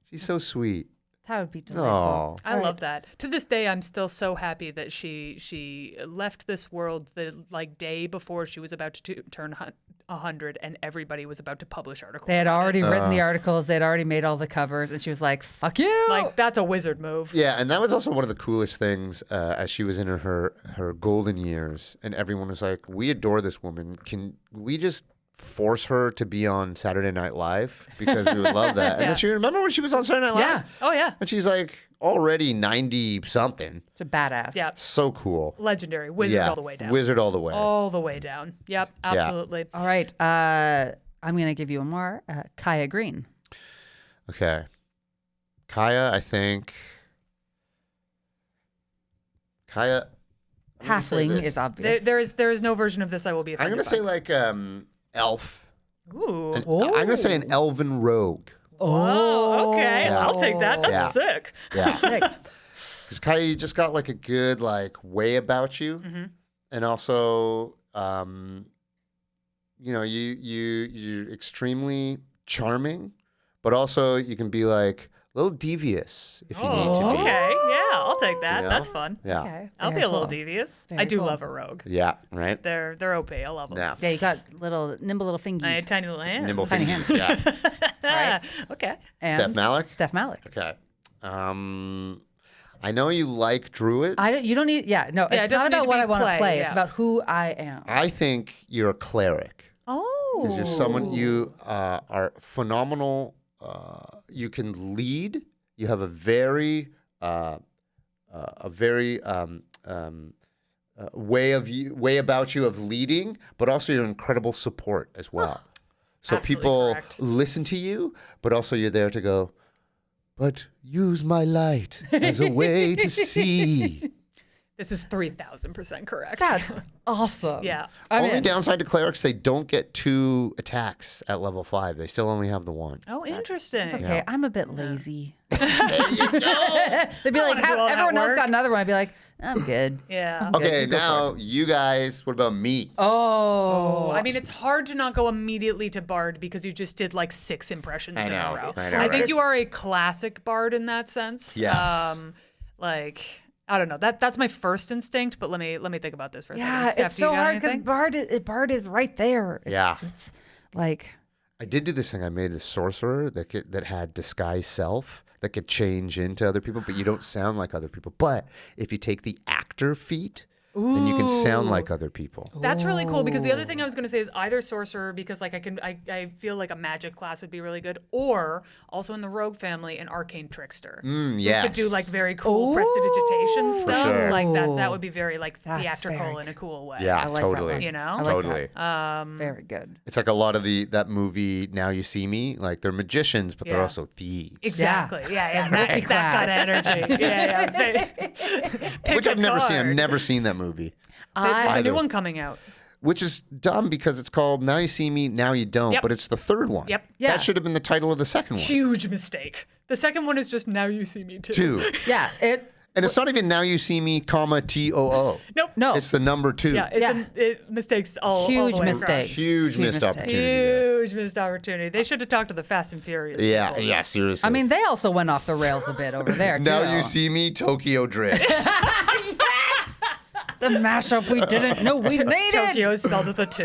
She's so sweet. That would be delightful. Oh. I love that. To this day, I'm still so happy that she left this world the day before she was about to turn 100, and everybody was about to publish articles. They had about it. already written the articles. They had already made all the covers, and she was like, "Fuck you!" Like, that's a wizard move. Yeah, and that was also one of the coolest things as she was in her golden years, and everyone was like, "We adore this woman. Can we just force her to be on Saturday Night Live because we would love that?" And then she remember when she was on Saturday Night Live? Yeah. Oh, yeah. And she's like already 90 something. It's a badass. Yeah. So cool. Legendary. Wizard all the way down. Wizard all the way. All the way down. Yep, absolutely. All right. I'm gonna give you one more. Kaya Green. Okay. Kaya, I think. Kaya. I'm gonna say Halfling this. is obvious. There is no version of this I will be I'm offended going to say like elf. Ooh. I'm going to say an elven rogue. Oh, okay. Yeah. I'll take that. That's Yeah. sick. Yeah. Sick. Because Kaya, you just got like a good like way about you, Mm-hmm. and also, you know, you're extremely charming, but also you can be like a little devious if you need to be. Okay. Yeah, I'll take that. You know? That's fun. Yeah. Okay. I'll be Very a little cool. devious. Very I do cool. love a rogue. Yeah. Right. They're OP. I love them. Yeah. Yeah, you got nimble little fingies. I had tiny little hands. Nimble Tiny fingers. Yeah. Right. Okay. And Steph Malik. Steph Malik. Okay. I know you like druids. You don't need. Yeah, no. Yeah, it It's not doesn't need about to what be I want to play, play. yeah. It's about who I am. I think you're a cleric. Oh. Because you're someone you are phenomenal. You can lead. You have a very way about you of leading, but also you're incredible support as well. So Absolutely people correct. listen to you, but also you're there to go, but use my light as a way to see. This is 3,000% correct. That's awesome. Yeah. I'm Only in. downside to clerics, they don't get 2 attacks at level 5. They still only have the 1. Oh, interesting. It's okay. I'm a bit lazy. There you go. They'd be like, wanna do all that everyone else work. got another one. I'd be like, I'm good. Yeah. Okay, you go for now you guys, what about me? Oh. I mean, it's hard to not go immediately to Bard because you just did like 6 impressions I in know, a row. I know, I think right? you are a classic Bard in that sense. Yes. Like, I don't know. That's my first instinct, but let me think about this for a Yeah, second. Steph, it's do you so got hard because anything? Bard is right there. Yeah. It's like, I did do this thing. I made a sorcerer that had disguise self that could change into other people, but you don't sound like other people. But if you take the actor feat, then you can sound like other people. That's really cool because the other thing I was going to say is either sorcerer because like I feel like a magic class would be really good, or also in the rogue family an arcane trickster. Yes. Could do like very cool prestidigitation stuff sure. like that would be very like That's theatrical very in a cool way. Yeah, I like that totally. one. You know? I like Totally. very good. It's like a lot of that movie Now You See Me. Like they're magicians, but they're Yeah. also thieves. Exactly. Yeah. Multi-class. That kind of energy. Yeah. Which I've never seen. I've never seen that movie. There's a Either. new one coming out. Which is dumb because it's called Now You See Me, Now You Don't, Yep. but it's the third one. Yep. Yeah. That should have been the title of the second one. Huge mistake. The second one is just Now You See Me Too. 2. Yeah. And it's not even Now You See Me, comma, TOO. Nope. No. It's the number 2. Yeah. Mistakes all Huge the way mistake. across. Huge missed mistake. opportunity. Huge missed opportunity. They should have talked to the Fast and Furious. Yeah, people. yeah, seriously. I mean, they also went off the rails a bit over there, too. Now You See Me, Tokyo Drift. The mashup we didn't know we needed. Tokyo is spelled with a 2.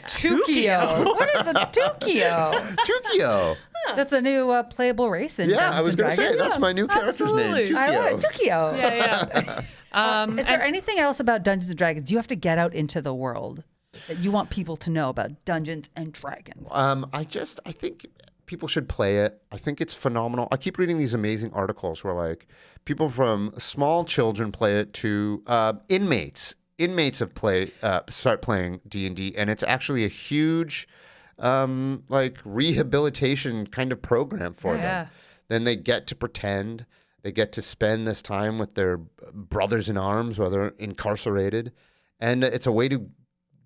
Tukio. What is a Tukio? Tukio. That's a new playable race in Yeah, Dungeons I was and going to say, Dragons. that's my new character's absolutely. name, I Tukio. love it. Tukio. Yeah. Is there anything else about Dungeons and Dragons you have to get out into the world that you want people to know about Dungeons and Dragons? I think people should play it. I think it's phenomenal. I keep reading these amazing articles where like people from small children play it to inmates. Inmates have start playing D&D, and it's actually a huge like rehabilitation kind of program for Yeah. them. Then they get to pretend. They get to spend this time with their brothers in arms while they're incarcerated, and it's a way to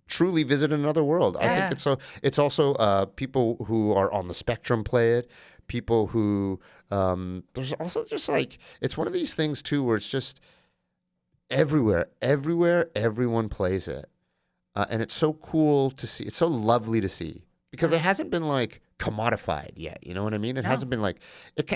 truly visit another world. I think it's also people who are on the spectrum play it. People who there's also just like it's one of these things too where it's just everywhere everyone plays it, and it's so cool to see. It's so lovely to see because it hasn't been like commodified yet. You know what I mean? It hasn't been like it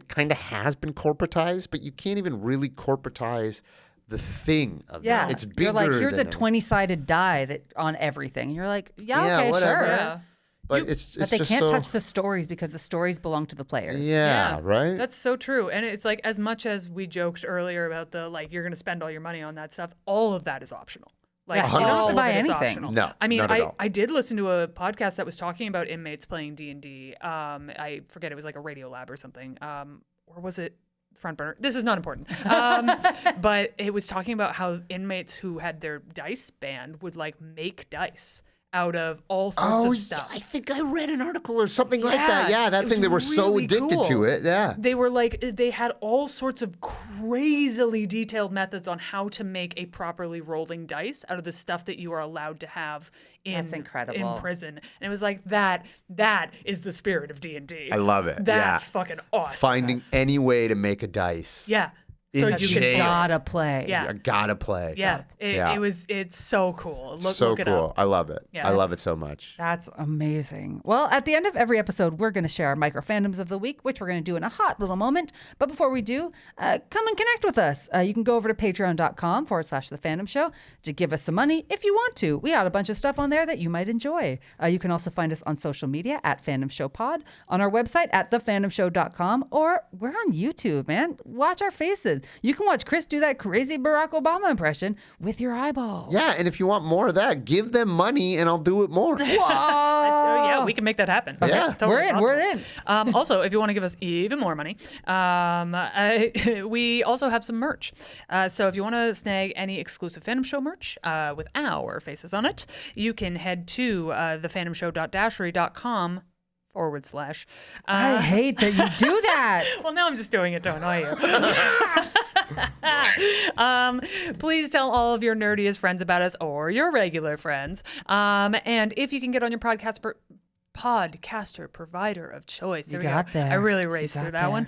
kind of has been corporatized, but you can't even really corporatize the thing of Yeah, it. It's bigger. You're like, here's a than 20-sided die that on everything. And you're like, Yeah, okay, whatever. sure. Yeah. But it's But they just can't so, touch the stories because the stories belong to the players. Yeah, right. That's so true. And it's like, as much as we joked earlier about the, like, you're going to spend all your money on that stuff, all of that is optional. Like, Yeah, you don't have all to of buy it is anything. optional. No, I mean, not at all. I did listen to a podcast that was talking about inmates playing D&D. I forget, it was like a Radio Lab or something. Or was it Front Burner? This is not important. But it was talking about how inmates who had their dice banned would, like, make dice out of all sorts of stuff. I think I read an article or something like that. Yeah, that it thing. was They were so really addicted cool. to it. Yeah. They were like, they had all sorts of crazily detailed methods on how to make a properly rolling dice out of the stuff that you are allowed to have in, That's incredible. in prison. And it was like, that is the spirit of D&D. I love it. That's Yeah. fucking awesome. Finding any way to make a dice. Yeah. So in you jail. can play. Gotta play. Yeah. You gotta play. Yeah. It's so cool. Look it cool. up. I love it. Yeah, I love it's- it so much. That's amazing. Well, at the end of every episode, we're going to share our micro fandoms of the week, which we're going to do in a hot little moment. But before we do, come and connect with us. You can go over to patreon.com/The Fandom Show to give us some money if you want to. We got a bunch of stuff on there that you might enjoy. You can also find us on social media at Fandom Show Pod, on our website at thefandomshow.com, or we're on YouTube, man. Watch our faces. You can watch Chris do that crazy Barack Obama impression with your eyeballs. Yeah, and if you want more of that, give them money and I'll do it more. Oh, yeah, we can make that happen. Yeah. That's totally We're possible. in. Also, if you want to give us even more money, we also have some merch. So if you want to snag any exclusive Fandom Show merch with our faces on it, you can head to thefandomshow.dashery.com/. I hate that you do that. Well, now I'm just doing it to annoy you. Please tell all of your nerdiest friends about us or your regular friends. And if you can get on your podcaster provider of choice. You we got go. there. I really You raced got through that one.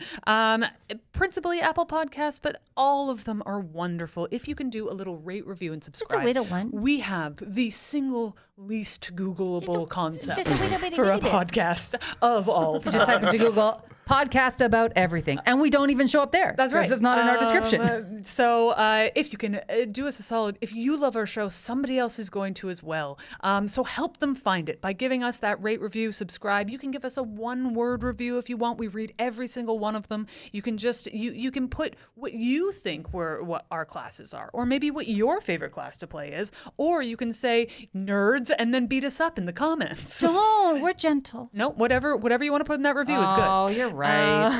Principally Apple Podcasts, but all of them are wonderful. If you can do a little rate, review, and subscribe. little one. We have the single least Googleable concept just a little bitty for a bitty bit. podcast of all time. Just type into Google podcast about everything, and we don't even show up there. That's right. Because it's not in our description. So if you can do us a solid, if you love our show, somebody else is going to as well. So help them find it by giving us that rate, review, subscribe. You can give us a one-word review if you want. We read every single one of them. You can just you can put what you think what our classes are, or maybe what your favorite class to play is, or you can say nerds and then beat us up in the comments. Don't. We're gentle. No, whatever you want to put in that review is good. Oh, you're right.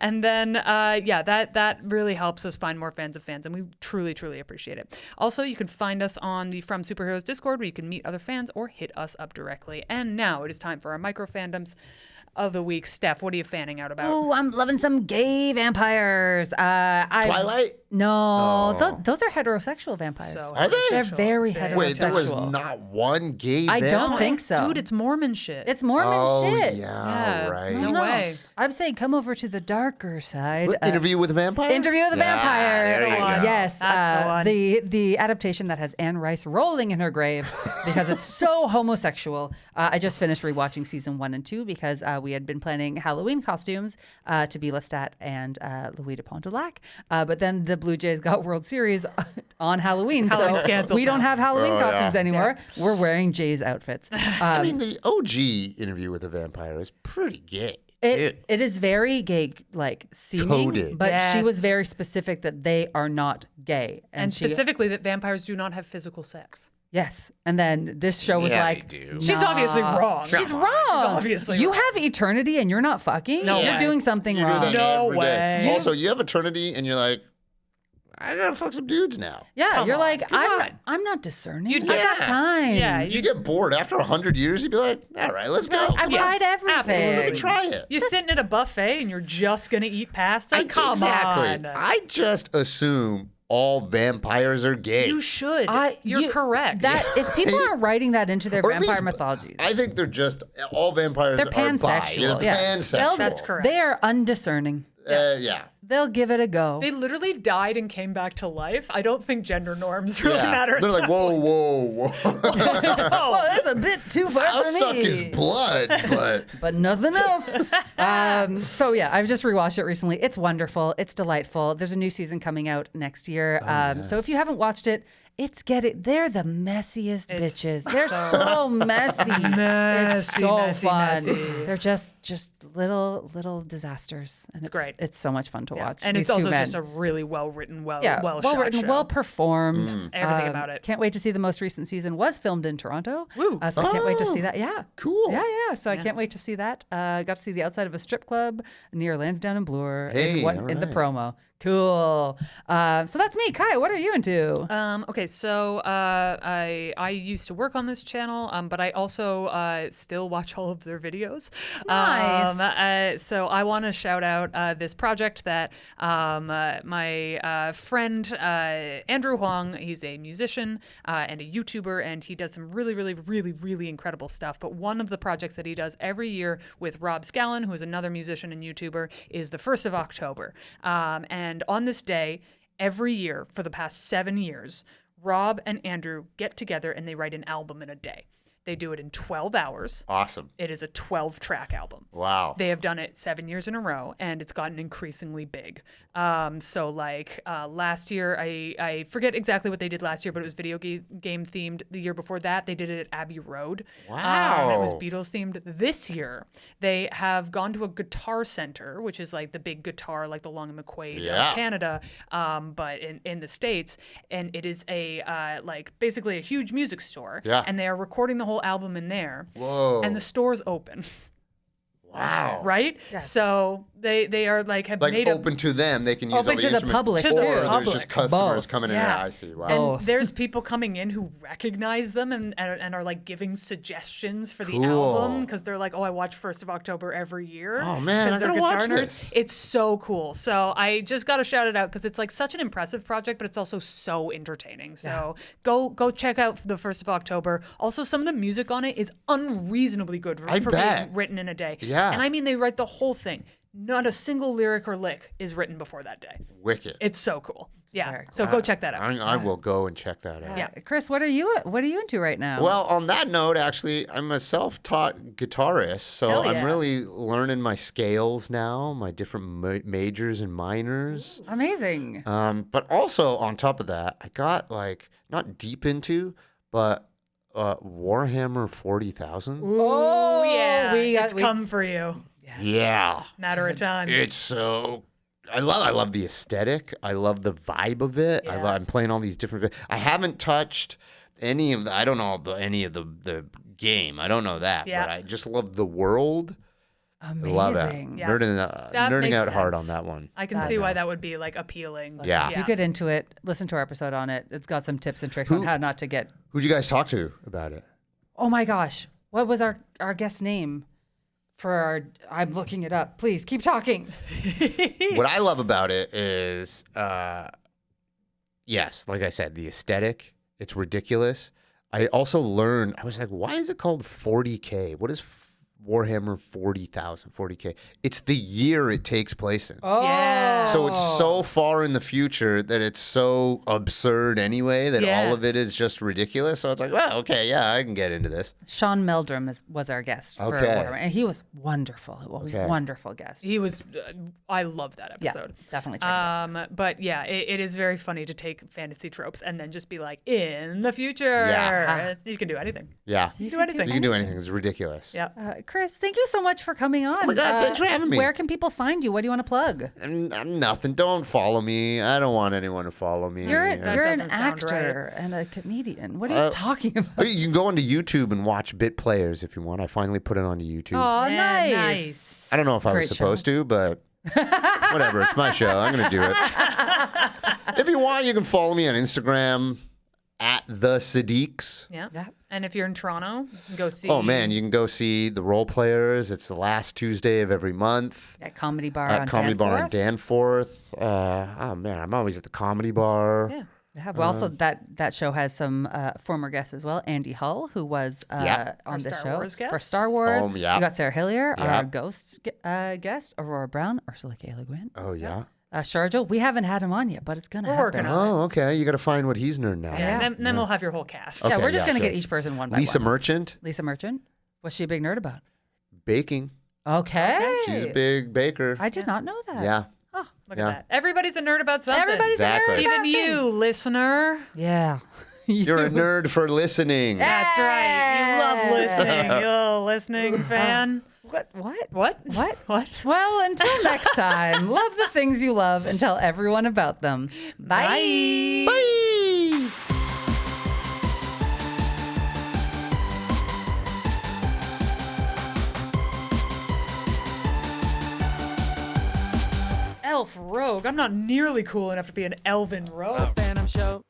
And then, that really helps us find more fans of fans, and we truly, truly appreciate it. Also, you can find us on the From Superheroes Discord, where you can meet other fans or hit us up directly. And now it is time for our micro fandoms of the week. Steph, what are you fanning out about? Oh, I'm loving some gay vampires. Twilight? No, those are heterosexual vampires. So Are they? They're very heterosexual. Wait, there was not one gay I don't vampire? think so. Dude, it's Mormon shit. It's Mormon Oh, shit. Yeah, right. no way. I'm saying come over to the darker side. Interview with a Vampire? Interview with a Vampire. There you go. Yes, That's the one. the adaptation that has Anne Rice rolling in her grave because it's so homosexual. I just finished rewatching season 1 and 2 because we had been planning Halloween costumes to be Lestat and Louis de Pontelac, but then the Blue Jays got World Series on Halloween, Halloween's so canceled we don't now. have Halloween Oh, costumes yeah. anymore. We're wearing Jays outfits. I mean, the OG Interview with a Vampire is pretty gay. Dude. It is very gay, like seeming, Coded. but she was Yes. very specific that they are not gay, and she, specifically that vampires do not have physical sex. yes. And then this show was Yeah, like, they do. She's obviously wrong. She's Come wrong. on. She's obviously you wrong. have eternity and you're not fucking. No you're way. doing something You do wrong. that No every day. way. Also, you have eternity and you're like, I gotta fuck some dudes now. Yeah, Come you're on, like, come on. I'm not discerning. You'd- I got Yeah. time. Yeah, You get bored after 100 years. You'd be like, all right, let's go. I've Come on. tried everything. Absolutely. Let me try it. You're sitting at a buffet and you're just gonna eat pasta. Come exactly. on. I just assume all vampires are gay. You should. You're You- correct. That if people are writing that into their Or at vampire least- mythologies, I think they're just all vampires they're are bi. pansexual. They're pansexual. That's correct. They are undiscerning. Yeah. They'll give it a go. They literally died and came back to life. I don't think gender norms really matter. at They're like, that whoa. Oh, that's a bit too far I'll for me. suck his blood, but But nothing else. So yeah, I've just rewatched it recently. It's wonderful. It's delightful. There's a new season coming out next year. So if you haven't watched it, they're the messiest bitches. They're so messy. It's so messy, fun. messy. They're just little disasters. And it's great. It's so much fun to watch. And These it's two also men. just a really well written, well well shot written, show. well performed. Everything about it. Can't wait to see the most recent season was filmed in Toronto. Woo. So I can't wait to see Oh. that. Yeah. cool. Yeah. So I can't wait to see that. Got to see the outside of a strip club near Lansdowne and Bloor Hey, in the all right. promo. Cool. So that's me. Kai, what are you into? Okay, so I used to work on this channel, but I also still watch all of their videos. Nice. So I want to shout out this project that my friend Andrew Huang, he's a musician and a YouTuber, and he does some really incredible stuff. But one of the projects that he does every year with Rob Scallon, who is another musician and YouTuber, is the 1st of October. And on this day, every year for the past 7 years, Rob and Andrew get together and they write an album in a day. They do it in 12 hours. Awesome. It is a 12-track album. Wow. They have done it 7 years in a row, and it's gotten increasingly big. So like last year, I forget exactly what they did last year, but it was video game themed. The year before that, they did it at Abbey Road. Wow. It was Beatles themed. This year, they have gone to a guitar center, which is like the big guitar, like the Long and McQuaid Yeah. of Canada, but in the States. And it is a like basically a huge music store. Yeah. And they are recording the whole album in there. Whoa. And the store's open. Wow. Right? So they are like have Like made open to them, they can use Open all the to the instruments. public, To the or there's public. just customers Both. coming in. Yeah. Yeah, I see. Wow. And Both. there's people coming in who recognize them and are like giving suggestions for the Cool. album because they're like, oh, I watch 1st of October every year. Oh, man, 'cause I they're gotta watch guitar nerds. this. It's so cool. So I just got to shout it out because it's like such an impressive project, but it's also so entertaining. So go check out the 1st of October. Also, some of the music on it is unreasonably good for I being bet. written in a day. Yeah. And I mean, they write the whole thing. Not a single lyric or lick is written before that day. Wicked. It's so cool. Yeah. Very So go check that out. I will go and check that out. Yeah. Chris, what are you into right now? Well, on that note, actually, I'm a self-taught guitarist, so Hell yeah. I'm really learning my scales now, my different majors and minors. Amazing. But also on top of that, I got like not deep into, but Warhammer 40,000. Oh yeah, it's we- come for you. Yeah, Matter of time. it's so. I love the aesthetic. I love the vibe of it. Yeah. I'm playing all these different. I haven't touched any of the. I don't know any of the game. I don't know that. Yeah. But I just love the world. Amazing. Love it. Yeah. Nerding That makes out hard on sense. that one. I can see why that would be like appealing. Yeah. If you get into it, listen to our episode on it. It's got some tips and tricks on how not to get. Who'd you guys talk to about it? Oh my gosh, what was our guest name for our? I'm looking it up. Please keep talking. What I love about it is, yes, like I said, the aesthetic. It's ridiculous. I also learned. I was like, why is it called 40K? What is Warhammer 40,000? 40K. It's the year it takes place in. Oh, Yeah. So it's so far in the future that it's so absurd anyway that Yeah. all of it is just ridiculous. So it's like, well, okay, yeah, I can get into this. Sean Meldrum was our guest for Okay. Warhammer, and he was wonderful. Okay. Wonderful guest. He was. I love that Yeah, episode. definitely. Check it out. But yeah, it is very funny to take fantasy tropes and then just be like, in the future, Yeah. you can do anything. Yeah. You can do anything. You can do anything. It's ridiculous. Yeah. Chris, thank you so much for coming on. Oh my God, thanks for having me. Where can people find you? What do you want to plug? I'm nothing. Don't follow me. I don't want anyone to follow me. You're an doesn't sound actor and a comedian. What are you talking about? You can go onto YouTube and watch Bit Players if you want. I finally put it onto YouTube. Oh, Yeah, nice. nice. I don't know if I was Great supposed to, but Whatever, it's my show. I'm going to do it. If you want, you can follow me on Instagram at the Siddiqs. Yeah. Yeah. And if you're in Toronto, you can go see. Oh man, you can go see the Role Players. It's the last Tuesday of every month At Comedy Bar at on Comedy Bar on Danforth. Danforth. Oh man, I'm always at the Comedy Bar. Yeah. Yeah, well, also that show has some former guests as well. Andy Hull, who was Yeah. on the Star show Wars guest. for Star Wars. Yeah. You got Sarah Hillier, Yeah. our ghost guest, Aurora Brown, Ursula K. Le Guin, Oh yeah. Sharjeel. We haven't had him on yet, but it's gonna We're happen. working on it. Oh okay. You got to find what he's nerding out. Yeah. on. And then we'll have your whole cast. Okay, Yeah, we're just yeah, gonna sure. get each person one by Lisa one. Merchant, Lisa Merchant. What's she a big nerd about? baking. Okay. She's a big baker. I did not know that. Yeah. Oh, look Yeah. at that. Everybody's a nerd about something. Everybody's Exactly. a nerd. Even about you, things. listener. Yeah. You're a nerd for listening. That's right. You love listening. You little listening fan. What? What? What? What? What? Well, until next time, love the things you love and tell everyone about them. Bye. Bye. Elf rogue. I'm not nearly cool enough to be an elven rogue. Phantom Show.